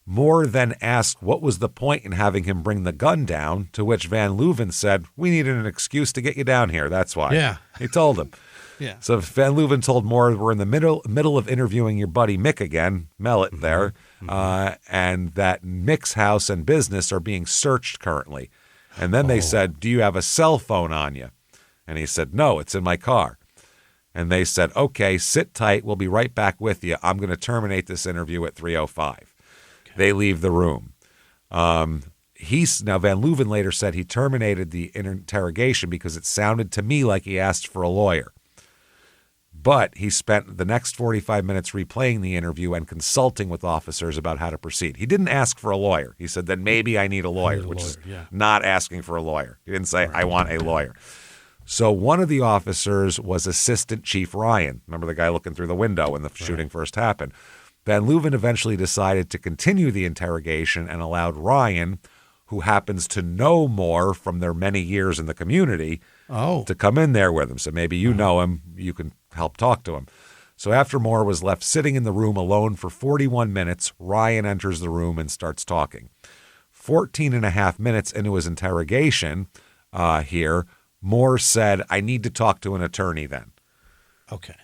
A: Moore then asked what was the point in having him bring the gun down, to which Van Leuven said, we needed an excuse to get you down here. That's why.
B: Yeah.
A: He told him.
B: Yeah.
A: So Van Leuven told Moore, we're in the middle of interviewing your buddy Mick again, Mellet there, and that Mick's house and business are being searched currently. And then they said, do you have a cell phone on you? And he said, no, it's in my car. And they said, okay, sit tight. We'll be right back with you. I'm going to terminate this interview at 3:05. Okay. They leave the room. Now, Van Leuven later said he terminated the interrogation because it sounded to me like he asked for a lawyer. But he spent the next 45 minutes replaying the interview and consulting with officers about how to proceed. He didn't ask for a lawyer. He said, then maybe I need a lawyer, which is not asking for a lawyer. He didn't say, I want a lawyer. So one of the officers was Assistant Chief Ryan. Remember the guy looking through the window when the shooting first happened. Van Leuven eventually decided to continue the interrogation and allowed Ryan, who happens to know Moore from their many years in the community, to come in there with him. So maybe you know him, you can help talk to him. So after Moore was left sitting in the room alone for 41 minutes, Ryan enters the room and starts talking. 14 and a half minutes into his interrogation here, Moore said, I need to talk to an attorney then.
B: Okay,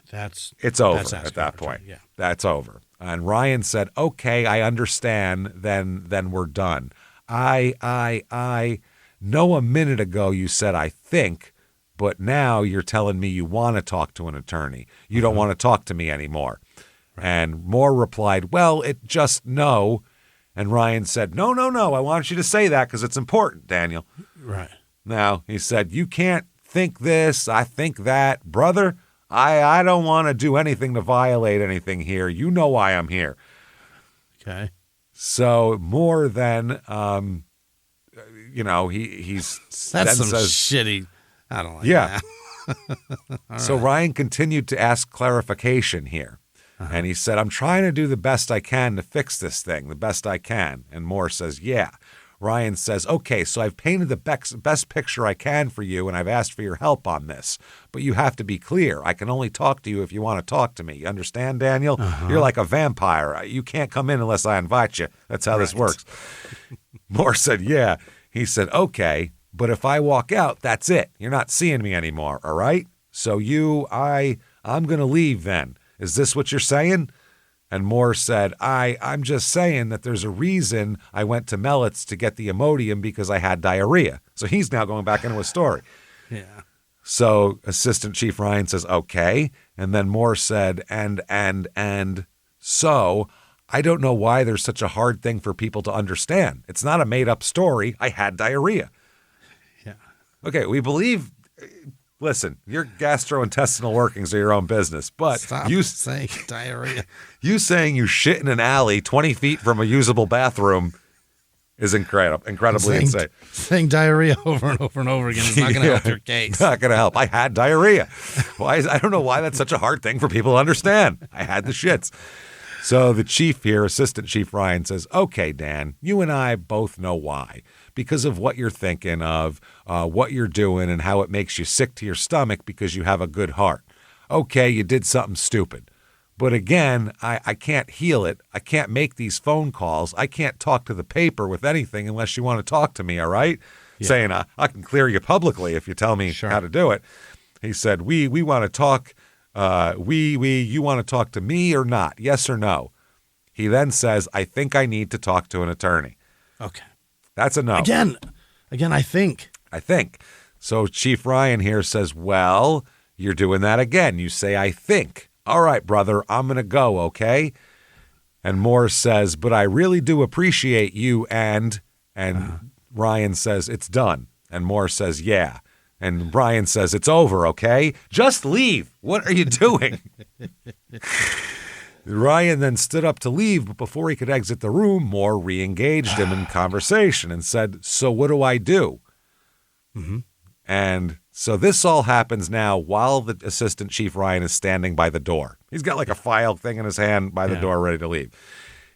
A: it's over at that point.
B: Yeah.
A: That's over. And Ryan said, okay, I understand, then we're done. I know a minute ago you said I think, but now you're telling me you want to talk to an attorney. You don't want to talk to me anymore. Right. And Moore replied, well, it just no. And Ryan said, no, I want you to say that because it's important, Daniel.
B: Right.
A: Now, he said, you can't think this, I think that. Brother, I don't want to do anything to violate anything here. You know why I'm here.
B: Okay.
A: So Moore then, he's...
B: That's some shitty... I don't like that.
A: So right. Ryan continued to ask clarification here. And he said, I'm trying to do the best I can to fix this thing, the best I can. And Moore says, yeah. Ryan says, okay, so I've painted the best picture I can for you, and I've asked for your help on this. But you have to be clear. I can only talk to you if you want to talk to me. You understand, Daniel? You're like a vampire. You can't come in unless I invite you. That's how this works. Moore said, yeah. He said, okay, but if I walk out, that's it. You're not seeing me anymore, all right? So I'm going to leave then. Is this what you're saying? And Moore said, I'm just saying that there's a reason I went to Mellett's to get the Imodium because I had diarrhea. So he's now going back into his story.
B: Yeah.
A: So Assistant Chief Ryan says, okay. And then Moore said, and so I don't know why there's such a hard thing for people to understand. It's not a made-up story. I had diarrhea.
B: Yeah.
A: Okay, we believe... Listen, your gastrointestinal workings are your own business, but
B: Stop
A: you
B: saying diarrhea.
A: You saying you shit in an alley 20 feet from a usable bathroom is incredibly insane.
B: Saying diarrhea over and over and over again is not going to help your case.
A: Not going to help. I had diarrhea. I don't know why that's such a hard thing for people to understand. I had the shits. So the chief here, Assistant Chief Ryan, says, okay, Dan, you and I both know why. Because of what you're thinking of, what you're doing, and how it makes you sick to your stomach because you have a good heart. Okay, you did something stupid. But again, I can't heal it. I can't make these phone calls. I can't talk to the paper with anything unless you want to talk to me, all right? Yeah. Saying, I can clear you publicly if you tell me how to do it. He said, we want to talk, you want to talk to me or not? Yes or no? He then says, I think I need to talk to an attorney.
B: Okay.
A: That's a no.
B: Again, I think.
A: So Chief Ryan here says, well, you're doing that again. You say, I think. All right, brother, I'm going to go, okay? And Moore says, but I really do appreciate you and Ryan says, it's done. And Moore says, yeah. And Ryan says, it's over, okay? Just leave. What are you doing? Ryan then stood up to leave, but before he could exit the room, Moore re-engaged him in conversation and said, so what do I do?
B: Mm-hmm.
A: And so this all happens now while the Assistant Chief Ryan is standing by the door. He's got like a file thing in his hand by the door ready to leave.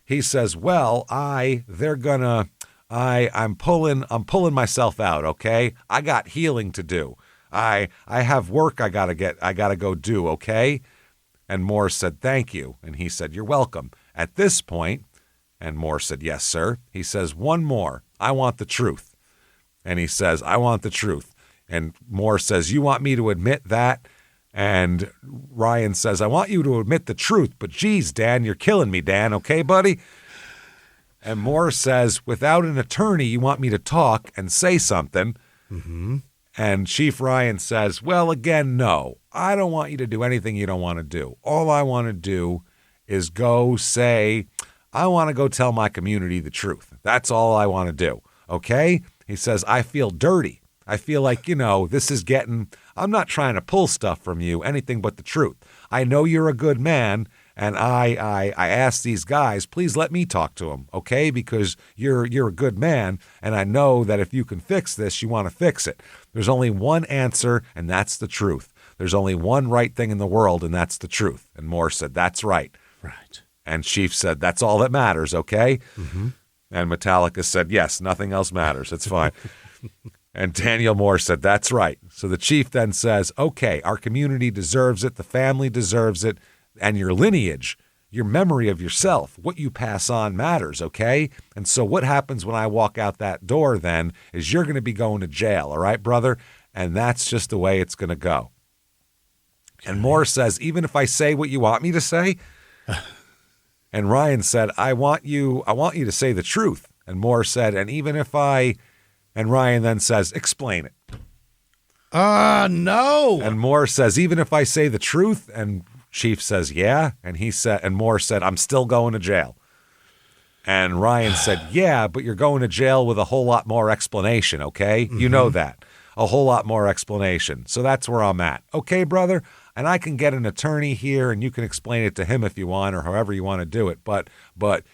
A: He says, well, I'm pulling myself out, okay? I got healing to do. I have work I gotta go do, okay? And Moore said, thank you. And he said, you're welcome. At this point, and Moore said, yes, sir. He says, one more. I want the truth. And he says, I want the truth. And Moore says, you want me to admit that? And Ryan says, I want you to admit the truth. But geez, Dan, you're killing me, Dan. Okay, buddy? And Moore says, without an attorney, you want me to talk and say something.
B: Mm-hmm.
A: And Chief Ryan says, well, again, no. I don't want you to do anything you don't want to do. All I want to do is go say, I want to go tell my community the truth. That's all I want to do. Okay? He says, I feel dirty. I feel like, this is I'm not trying to pull stuff from you, anything but the truth. I know you're a good man, and I asked these guys, please let me talk to him, okay? Because you're a good man, and I know that if you can fix this, you want to fix it. There's only one answer, and that's the truth. There's only one right thing in the world, and that's the truth. And Moore said, that's right.
B: Right.
A: And Chief said, that's all that matters, okay?
B: Mm-hmm.
A: And Metallica said, yes, nothing else matters. It's fine. And Daniel Moore said, that's right. So the chief then says, okay, our community deserves it, the family deserves it, and your lineage, your memory of yourself, what you pass on matters, okay? And so what happens when I walk out that door then is you're going to be going to jail, all right, brother? And that's just the way it's going to go. And Moore says, even if I say what you want me to say? And Ryan said, I want you to say the truth. And Moore said, and even if and Ryan then says, explain it.
B: No.
A: And Moore says, even if I say the truth? And Chief says, yeah. And Moore said, I'm still going to jail. And Ryan said, yeah, but you're going to jail with a whole lot more explanation, okay? Mm-hmm. You know that. A whole lot more explanation. So that's where I'm at. Okay, brother? And I can get an attorney here, and you can explain it to him if you want, or however you want to do it. But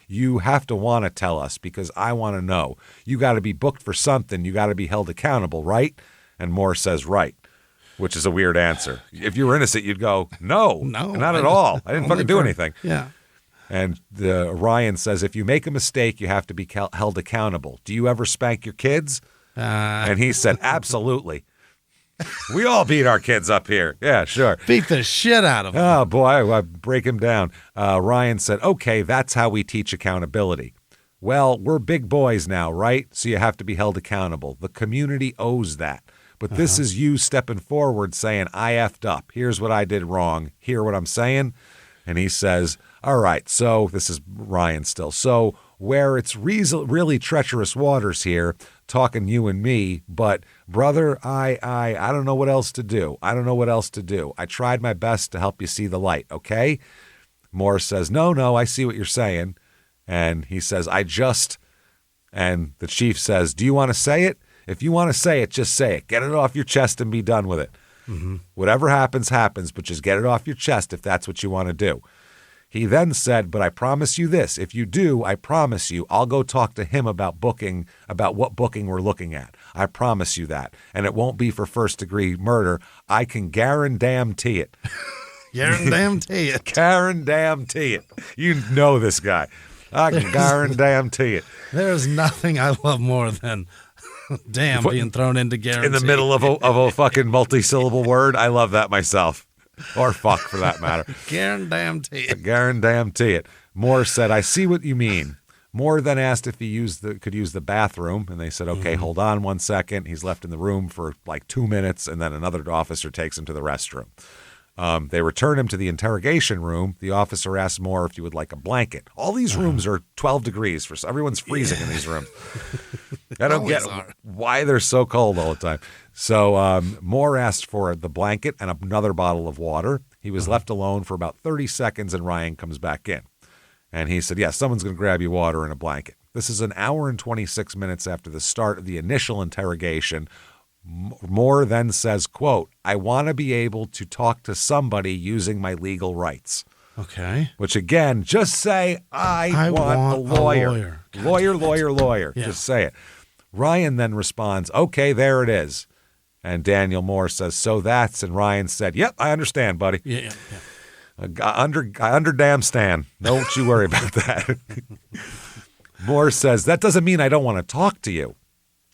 A: you have to want to tell us, because I want to know. You got to be booked for something. You got to be held accountable, right? And Moore says, right, which is a weird answer. If you were innocent, you'd go, no, not at all. I didn't fucking do anything.
B: Yeah.
A: And Ryan says, if you make a mistake, you have to be held accountable. Do you ever spank your kids? And he said, absolutely. We all beat our kids up here. Yeah, sure.
B: Beat the shit out of them.
A: Oh, boy, I break him down. Ryan said, okay, that's how we teach accountability. Well, we're big boys now, right? So you have to be held accountable. The community owes that. But this is you stepping forward saying, I effed up. Here's what I did wrong. Hear what I'm saying? And he says, all right, so this is Ryan still. So where it's really treacherous waters here, talking you and me, but brother, I don't know what else to do. I don't know what else to do. I tried my best to help you see the light, okay? Morris says, no, I see what you're saying. And he says, and the chief says, do you want to say it? If you want to say it, just say it. Get it off your chest and be done with it. Mm-hmm. Whatever happens, happens, but just get it off your chest if that's what you want to do. He then said, but I promise you this. If you do, I promise you, I'll go talk to him about what booking we're looking at. I promise you that. And it won't be for first-degree murder. I can guarantee it.
B: Guarantee it.
A: Guarantee it. You know this guy. I can guarantee it.
B: There's nothing I love more than damn being thrown into guarantee.
A: In the middle of a fucking multi-syllable word. I love that myself. Or fuck, for that matter.
B: Guarantee it.
A: Guarantee it. Moore said, I see what you mean. Moore then asked if he could use the bathroom, and they said, okay, hold on 1 second. He's left in the room for like 2 minutes, and then another officer takes him to the restroom. They return him to the interrogation room. The officer asks Moore if he would like a blanket. All these rooms are 12 degrees. Everyone's freezing in these rooms. I don't get why they're so cold all the time. So Moore asked for the blanket and another bottle of water. He was left alone for about 30 seconds, and Ryan comes back in. And he said, yeah, someone's going to grab you water and a blanket. This is an hour and 26 minutes after the start of the initial interrogation. Moore then says, quote, I want to be able to talk to somebody using my legal rights.
B: Okay.
A: Which, again, just say, I want a lawyer. Lawyer. Yeah. Just say it. Ryan then responds, okay, there it is. And Daniel Moore says, so that's, and Ryan said, yep, I understand, buddy.
B: Yeah.
A: I understand. Don't you worry about that. Moore says, that doesn't mean I don't want to talk to you.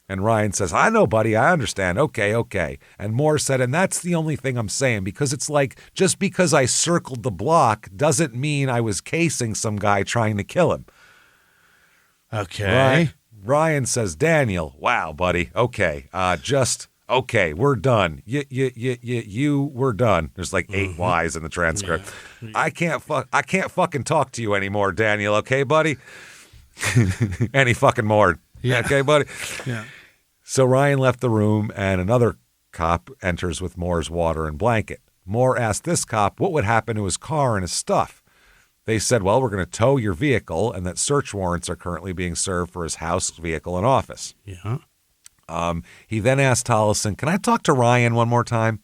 A: And Ryan says, I know, buddy, I understand. Okay. And Moore said, and that's the only thing I'm saying, because it's like, just because I circled the block doesn't mean I was casing some guy trying to kill him.
B: Okay.
A: Ryan says, Daniel, wow, buddy. Okay. Okay, we're done. We're done. There's like 8 Y's in the transcript. Yeah. I can't fucking talk to you anymore, Daniel. Okay, buddy? Any fucking more.
B: Yeah.
A: Okay, buddy?
B: Yeah.
A: So Ryan left the room, and another cop enters with Moore's water and blanket. Moore asked this cop what would happen to his car and his stuff. They said, well, we're going to tow your vehicle, and that search warrants are currently being served for his house, vehicle, and office.
B: Yeah.
A: He then asked Tollison, can I talk to Ryan one more time?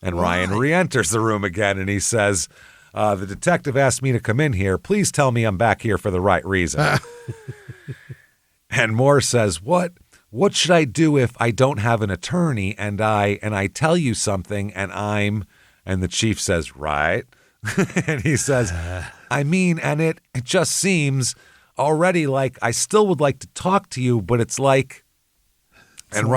A: And Ryan re-enters the room again, and he says, the detective asked me to come in here. Please tell me I'm back here for the right reason. And Moore says, what should I do if I don't have an attorney and I tell you something and the chief says, right. And he says, I mean, and it just seems already like I still would like to talk to you, but it's like, and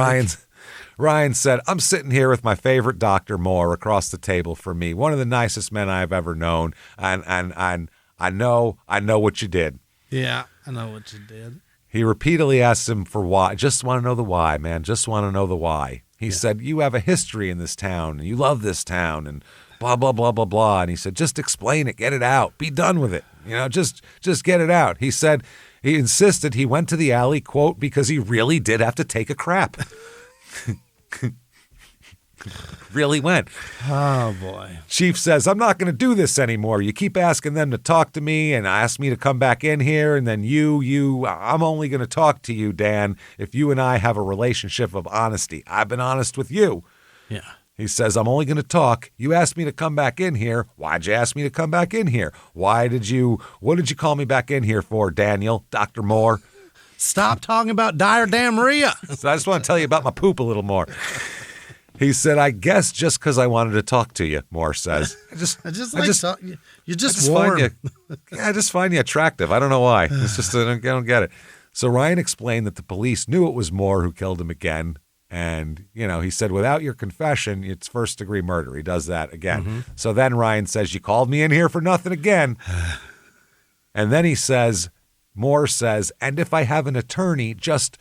A: Ryan said, I'm sitting here with my favorite Dr. Moore across the table from me, one of the nicest men I've ever known. And I know what you did.
B: Yeah, I know what you did.
A: He repeatedly asked him for why. Just want to know the why, man. Just want to know the why. He said, you have a history in this town, and you love this town, and blah, blah, blah, blah, blah. And he said, just explain it. Get it out. Be done with it. Just get it out. He said, he insisted he went to the alley, quote, because he really did have to take a crap. Really went.
B: Oh, boy.
A: Chief says, I'm not going to do this anymore. You keep asking them to talk to me and ask me to come back in here. And then I'm only going to talk to you, Dan, if you and I have a relationship of honesty. I've been honest with you.
B: Yeah.
A: He says, I'm only going to talk. You asked me to come back in here. Why'd you ask me to come back in here? What did you call me back in here for, Daniel, Dr. Moore?
B: Stop talking about diarrhea.
A: So I just want to tell you about my poop a little more. He said, I guess just because I wanted to talk to you, Moore says. You're just warm. I just find you attractive. I don't know why. It's just, I don't get it. So Ryan explained that the police knew it was Moore who killed him again. And, he said, without your confession, it's first-degree murder. He does that again. Mm-hmm. So then Ryan says, you called me in here for nothing again. And then Moore says, and if I have an attorney, just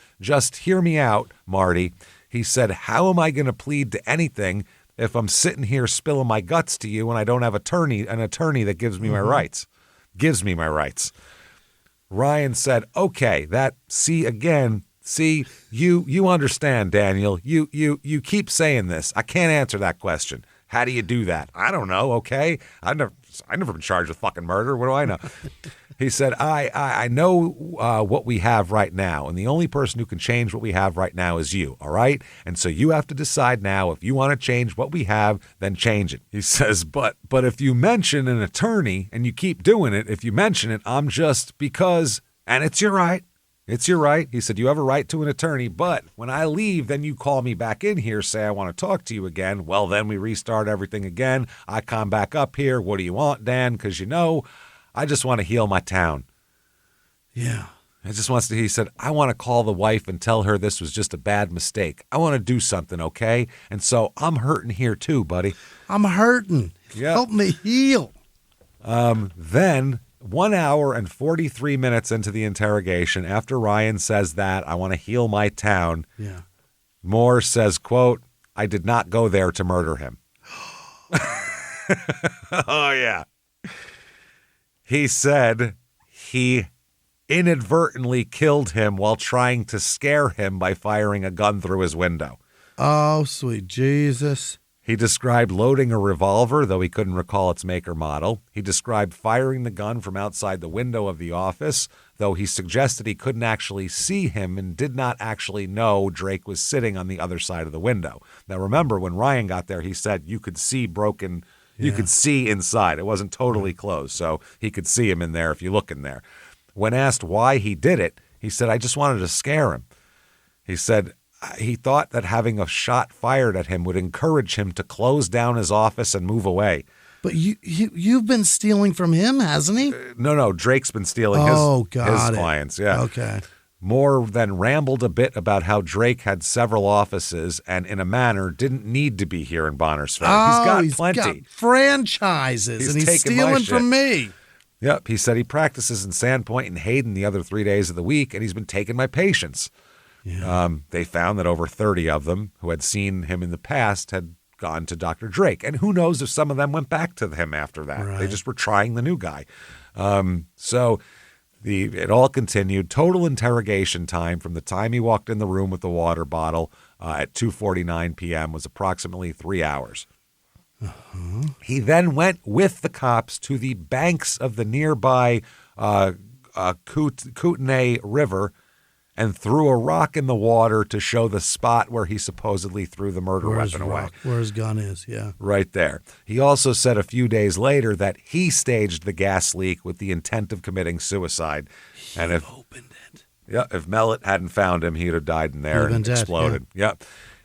A: hear me out, Marty. He said, how am I going to plead to anything if I'm sitting here spilling my guts to you and I don't have an attorney that gives me my rights? Gives me my rights. Ryan said, okay, again, See, you understand, Daniel. You keep saying this. I can't answer that question. How do you do that? I don't know, okay? I've never been charged with fucking murder. What do I know? He said, I know what we have right now, and the only person who can change what we have right now is you, all right? And so you have to decide now if you want to change what we have, then change it. He says, but if you mention an attorney and you keep doing it, if you mention it, I'm just because, and it's your right. It's your right. He said, you have a right to an attorney, but when I leave, then you call me back in here, say I want to talk to you again. Well, then we restart everything again. I come back up here. What do you want, Dan? Because I just want to heal my town.
B: Yeah.
A: He said, I want to call the wife and tell her this was just a bad mistake. I want to do something, okay? And so I'm hurting here too, buddy.
B: I'm hurting. Yep. Help me heal.
A: Then 1 hour and 43 minutes into the interrogation, after Ryan says that, I want to heal my town, Moore says, quote, I did not go there to murder him. Oh, yeah. He said he inadvertently killed him while trying to scare him by firing a gun through his window.
B: Oh, sweet Jesus.
A: He described loading a revolver, though he couldn't recall its make or model. He described firing the gun from outside the window of the office, though he suggested he couldn't actually see him and did not actually know Drake was sitting on the other side of the window. Now, remember, when Ryan got there, he said you could see broken, you could see inside. It wasn't totally closed, so he could see him in there if you look in there. When asked why he did it, he said, I just wanted to scare him. He said, he thought that having a shot fired at him would encourage him to close down his office and move away.
B: But you've been stealing from him, hasn't he?
A: No. Drake's been stealing his clients. Yeah.
B: Okay.
A: Moore then rambled a bit about how Drake had several offices and, in a manner, didn't need to be here in Bonners Ferry. He's got plenty.
B: Got franchises, and he's stealing from me.
A: Yep. He said he practices in Sandpoint and Hayden the other 3 days of the week, and he's been taking my patients. Yeah. They found that over 30 of them who had seen him in the past had gone to Dr. Drake. And who knows if some of them went back to him after that. Right. They just were trying the new guy. So it all continued. Total interrogation time from the time he walked in the room with the water bottle at 2:49 p.m. was approximately 3 hours. Uh-huh. He then went with the cops to the banks of the nearby Kootenai River and threw a rock in the water to show the spot where he supposedly threw the murder weapon away.
B: Where his gun is, yeah.
A: Right there. He also said a few days later that he staged the gas leak with the intent of committing suicide.
B: He opened it.
A: Yeah, if Mellett hadn't found him, he'd have died in there and exploded. Yeah.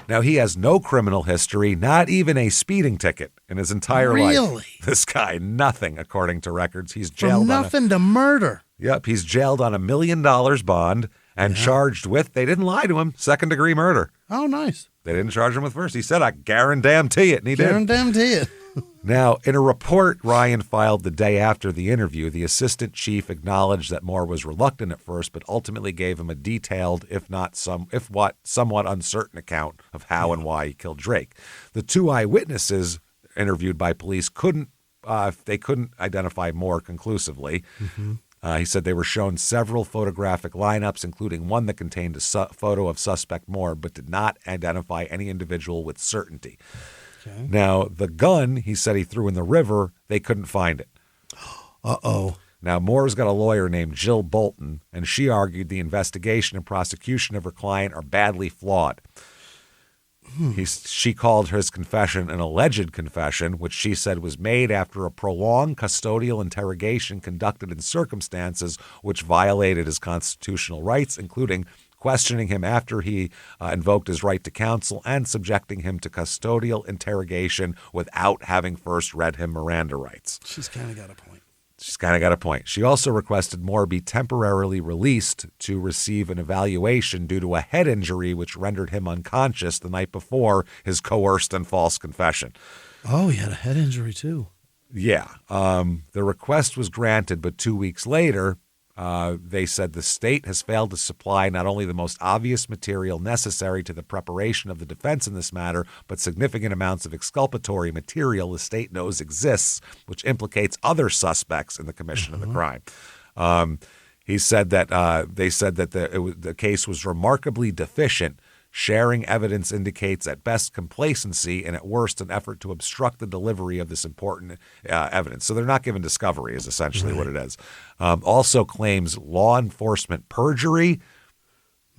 A: Now, he has no criminal history, not even a speeding ticket in his entire life.
B: Really?
A: This guy, nothing, according to records. He's jailed
B: From nothing to murder.
A: Yep, he's jailed on $1 million bond and charged with, they didn't lie to him, second-degree murder.
B: Oh, nice.
A: They didn't charge him with first. He said, I guarantee it, and he did.
B: Guarantee it.
A: Now, in a report Ryan filed the day after the interview, the assistant chief acknowledged that Moore was reluctant at first, but ultimately gave him a detailed, somewhat uncertain account of how and why he killed Drake. The two eyewitnesses interviewed by police couldn't identify Moore conclusively. Mm-hmm. He said they were shown several photographic lineups, including one that contained a photo of suspect Moore, but did not identify any individual with certainty. Okay. Now, the gun he said he threw in the river, they couldn't find it.
B: Uh-oh.
A: Now, Moore's got a lawyer named Jill Bolton, and she argued the investigation and prosecution of her client are badly flawed. She called his confession an alleged confession, which she said was made after a prolonged custodial interrogation conducted in circumstances which violated his constitutional rights, including questioning him after he invoked his right to counsel and subjecting him to custodial interrogation without having first read him Miranda rights.
B: She's kind of got a point.
A: She also requested Moore be temporarily released to receive an evaluation due to a head injury which rendered him unconscious the night before his coerced and false confession.
B: Oh, he had a head injury too.
A: Yeah. The request was granted, but 2 weeks later, they said the state has failed to supply not only the most obvious material necessary to the preparation of the defense in this matter, but significant amounts of exculpatory material the state knows exists, which implicates other suspects in the commission of the crime. He said that they said that the case was remarkably deficient. Sharing evidence indicates at best complacency and at worst an effort to obstruct the delivery of this important evidence. So they're not giving discovery is essentially what it is. Also claims law enforcement perjury.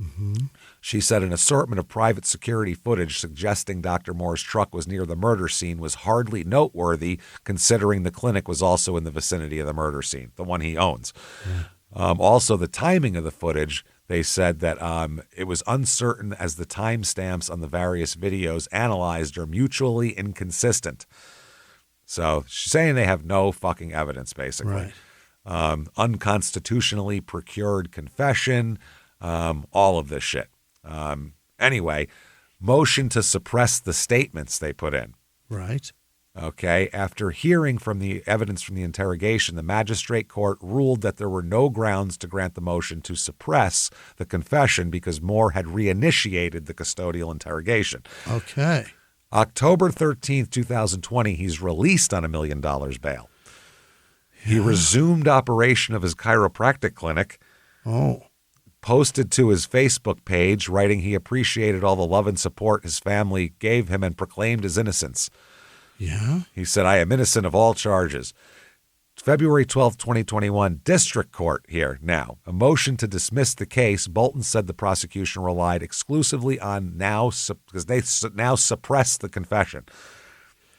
B: Mm-hmm.
A: She said an assortment of private security footage suggesting Dr. Moore's truck was near the murder scene was hardly noteworthy, considering the clinic was also in the vicinity of the murder scene, the one he owns. Yeah. Also, the timing of the footage, they said that it was uncertain as the timestamps on the various videos analyzed are mutually inconsistent. So she's saying they have no fucking evidence, basically.
B: Right.
A: Unconstitutionally procured confession, all of this shit. Anyway, motion to suppress the statements they put in.
B: Right.
A: Okay. After hearing from the evidence from the interrogation, the magistrate court ruled that there were no grounds to grant the motion to suppress the confession because Moore had reinitiated the custodial interrogation.
B: Okay.
A: October 13th, 2020, he's released on $1 million bail. Yeah. He resumed operation of his chiropractic clinic.
B: Oh.
A: Posted to his Facebook page, writing he appreciated all the love and support his family gave him and proclaimed his innocence.
B: Yeah.
A: He said, I am innocent of all charges. February 12th, 2021, district court here now. A motion to dismiss the case. Bolton said the prosecution relied exclusively on because they now suppress the confession.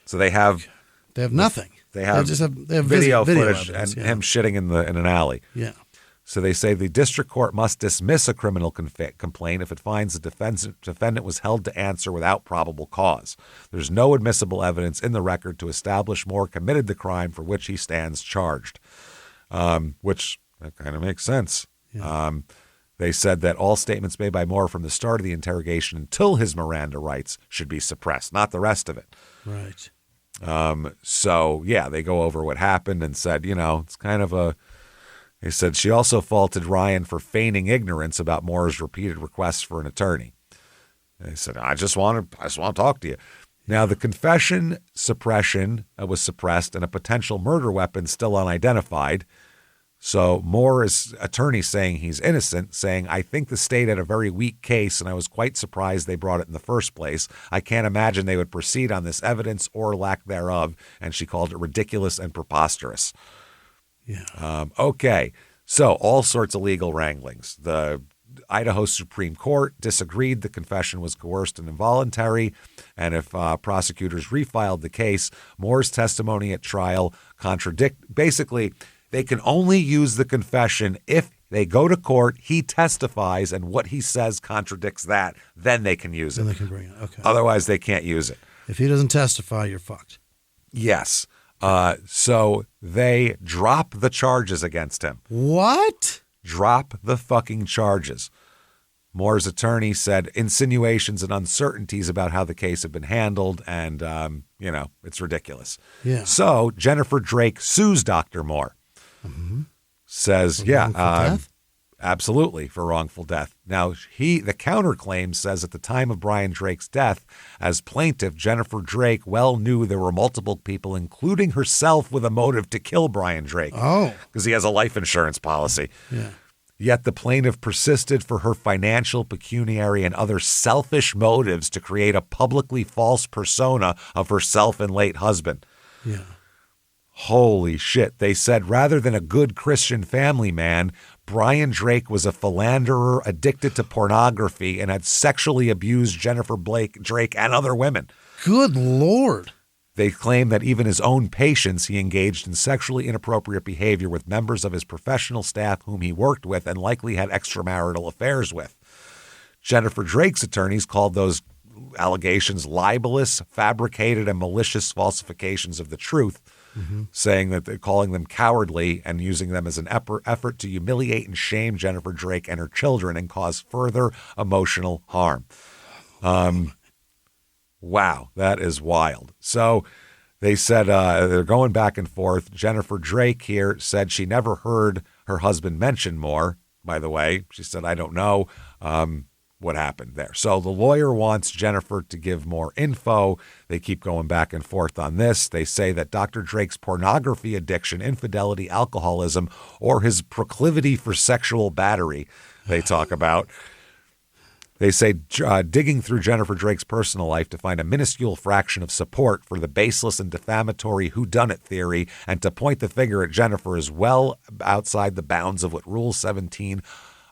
A: So they have
B: nothing.
A: They have video footage evidence, and him shitting in an alley.
B: Yeah.
A: So they say the district court must dismiss a criminal complaint if it finds the defendant was held to answer without probable cause. There's no admissible evidence in the record to establish Moore committed the crime for which he stands charged, which that kind of makes sense. Yeah. They said that all statements made by Moore from the start of the interrogation until his Miranda rights should be suppressed, not the rest of it.
B: Right.
A: So, yeah, they go over what happened and said, it's kind of They said she also faulted Ryan for feigning ignorance about Moore's repeated requests for an attorney. They said, I just want to talk to you. Now, the confession suppression was suppressed and a potential murder weapon still unidentified. So Moore's attorney saying he's innocent, saying, I think the state had a very weak case and I was quite surprised they brought it in the first place. I can't imagine they would proceed on this evidence or lack thereof. And she called it ridiculous and preposterous.
B: Yeah.
A: Okay. So all sorts of legal wranglings. The Idaho Supreme Court disagreed the confession was coerced and involuntary. And if prosecutors refiled the case, Moore's testimony at trial basically, they can only use the confession if they go to court, he testifies, and what he says contradicts that, then they can use it.
B: Then they can bring it. Okay.
A: Otherwise, they can't use it.
B: If he doesn't testify, you're fucked.
A: Yes. So they drop the charges against him.
B: What?
A: Drop the fucking charges. Moore's attorney said insinuations and uncertainties about how the case had been handled, and, it's ridiculous.
B: Yeah.
A: So Jennifer Drake sues Dr. Moore.
B: Mm-hmm.
A: Says,
B: death?
A: Absolutely, for wrongful death. Now, the counterclaim says at the time of Brian Drake's death, as plaintiff, Jennifer Drake well knew there were multiple people, including herself, with a motive to kill Brian Drake.
B: Oh.
A: Because he has a life insurance policy.
B: Yeah.
A: Yet the plaintiff persisted for her financial, pecuniary, and other selfish motives to create a publicly false persona of herself and late husband.
B: Yeah.
A: Holy shit. They said rather than a good Christian family man, Brian Drake was a philanderer addicted to pornography and had sexually abused Jennifer Drake and other women.
B: Good Lord.
A: They claim that even his own patients, he engaged in sexually inappropriate behavior with members of his professional staff whom he worked with and likely had extramarital affairs with. Jennifer Drake's attorneys called those allegations libelous, fabricated, and malicious falsifications of the truth. Mm-hmm. Saying that they're calling them cowardly and using them as an effort to humiliate and shame Jennifer Drake and her children and cause further emotional harm. Wow, that is wild. So they said they're going back and forth. Jennifer Drake here said she never heard her husband mention Moore, by the way. She said, I don't know. what happened there. So the lawyer wants Jennifer to give more info. They keep going back and forth on this. They say that Dr. Drake's pornography addiction, infidelity, alcoholism, or his proclivity for sexual battery, they talk about. They say digging through Jennifer Drake's personal life to find a minuscule fraction of support for the baseless and defamatory whodunit theory and to point the finger at Jennifer is well outside the bounds of what Rule 17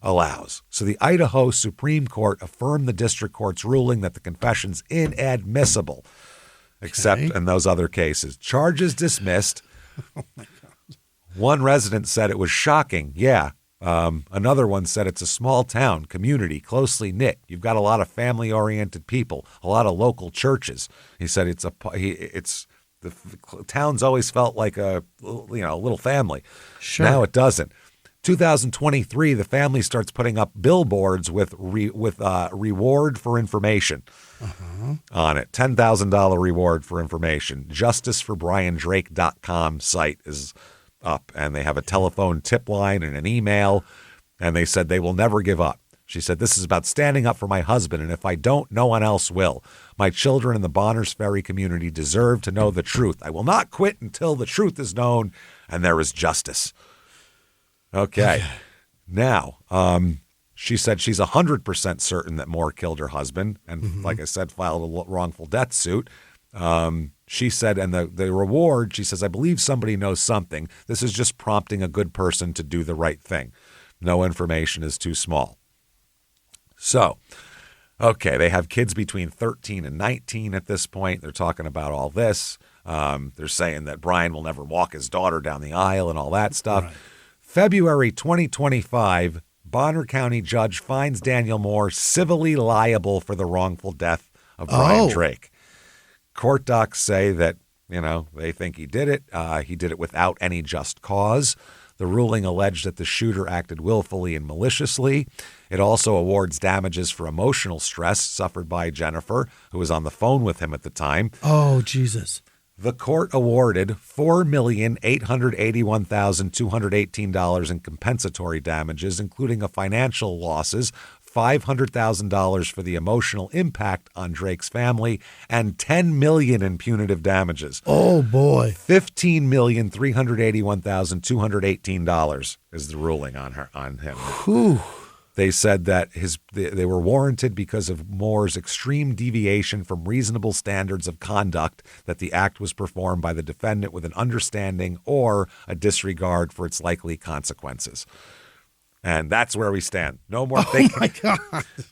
A: allows. So the Idaho Supreme Court affirmed the district court's ruling that the confession's inadmissible, except in those other cases. Charges dismissed. Oh my God. One resident said it was shocking. Yeah. Another one said it's a small town, community, closely knit. You've got a lot of family-oriented people, a lot of local churches. He said the town's always felt like a little family. Sure. Now it doesn't. 2023, the family starts putting up billboards with reward for information on it. $10,000 reward for information. JusticeForBrianDrake.com site is up, and they have a telephone tip line and an email, and they said they will never give up. She said, this is about standing up for my husband, and if I don't, no one else will. My children in the Bonners Ferry community deserve to know the truth. I will not quit until the truth is known and there is justice. Okay. Now, she said she's 100% certain that Moore killed her husband and, like I said, filed a wrongful death suit. She said, and the reward, she says, I believe somebody knows something. This is just prompting a good person to do the right thing. No information is too small. So, okay, they have kids between 13 and 19 at this point. They're talking about all this. They're saying that Brian will never walk his daughter down the aisle and all that stuff. Right. February 2025, Bonner County judge finds Daniel Moore civilly liable for the wrongful death of Brian Drake. Court docs say that, they think he did it. He did it without any just cause. The ruling alleged that the shooter acted willfully and maliciously. It also awards damages for emotional stress suffered by Jennifer, who was on the phone with him at the time.
B: Oh, Jesus.
A: The court awarded $4,881,218 in compensatory damages, including a financial losses, $500,000 for the emotional impact on Drake's family, and $10 million in punitive damages.
B: Oh boy!
A: $15,381,218 is the ruling on him.
B: Whew.
A: They said that they were warranted because of Moore's extreme deviation from reasonable standards of conduct, that the act was performed by the defendant with an understanding or a disregard for its likely consequences. And that's where we stand. No more thinking. Oh my God.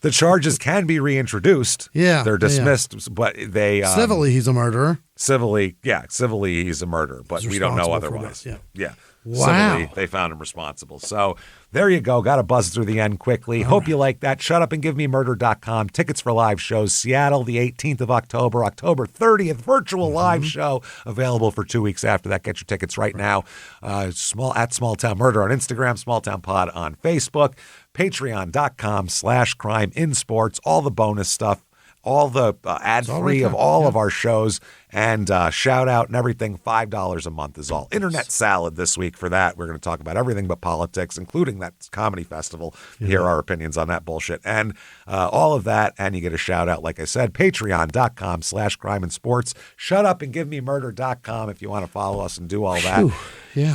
A: The charges can be reintroduced.
B: Yeah.
A: They're dismissed, but they...
B: civilly, he's a murderer.
A: Civilly, he's a murderer, but we don't know otherwise. Yeah.
B: Wow.
A: Civilly, they found him responsible. So there you go. Got to buzz through the end quickly. Hope you like that. ShutUpAndGiveMeMurder.com. Tickets for live shows. Seattle, the 18th of October. October 30th, virtual live show. Available for 2 weeks after that. Get your tickets right now. At Small Town Murder on Instagram. Small Town Pod on Facebook. Patreon.com/Crime in Sports. All the bonus stuff. All the ad-free of all of our shows, and shout out and everything. $5 a month is all. Internet salad this week for that. We're going to talk about everything but politics, including that comedy festival. Hear our opinions on that bullshit. And all of that, and you get a shout out, like I said, patreon.com/crime and sports. ShutUpAndGiveMeMurder.com if you want to follow us and do all that.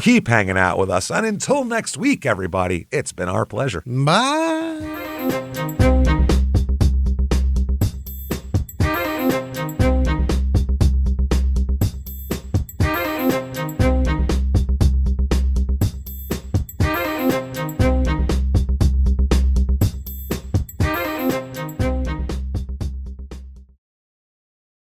A: Keep hanging out with us. And until next week, everybody, it's been our pleasure.
B: Bye.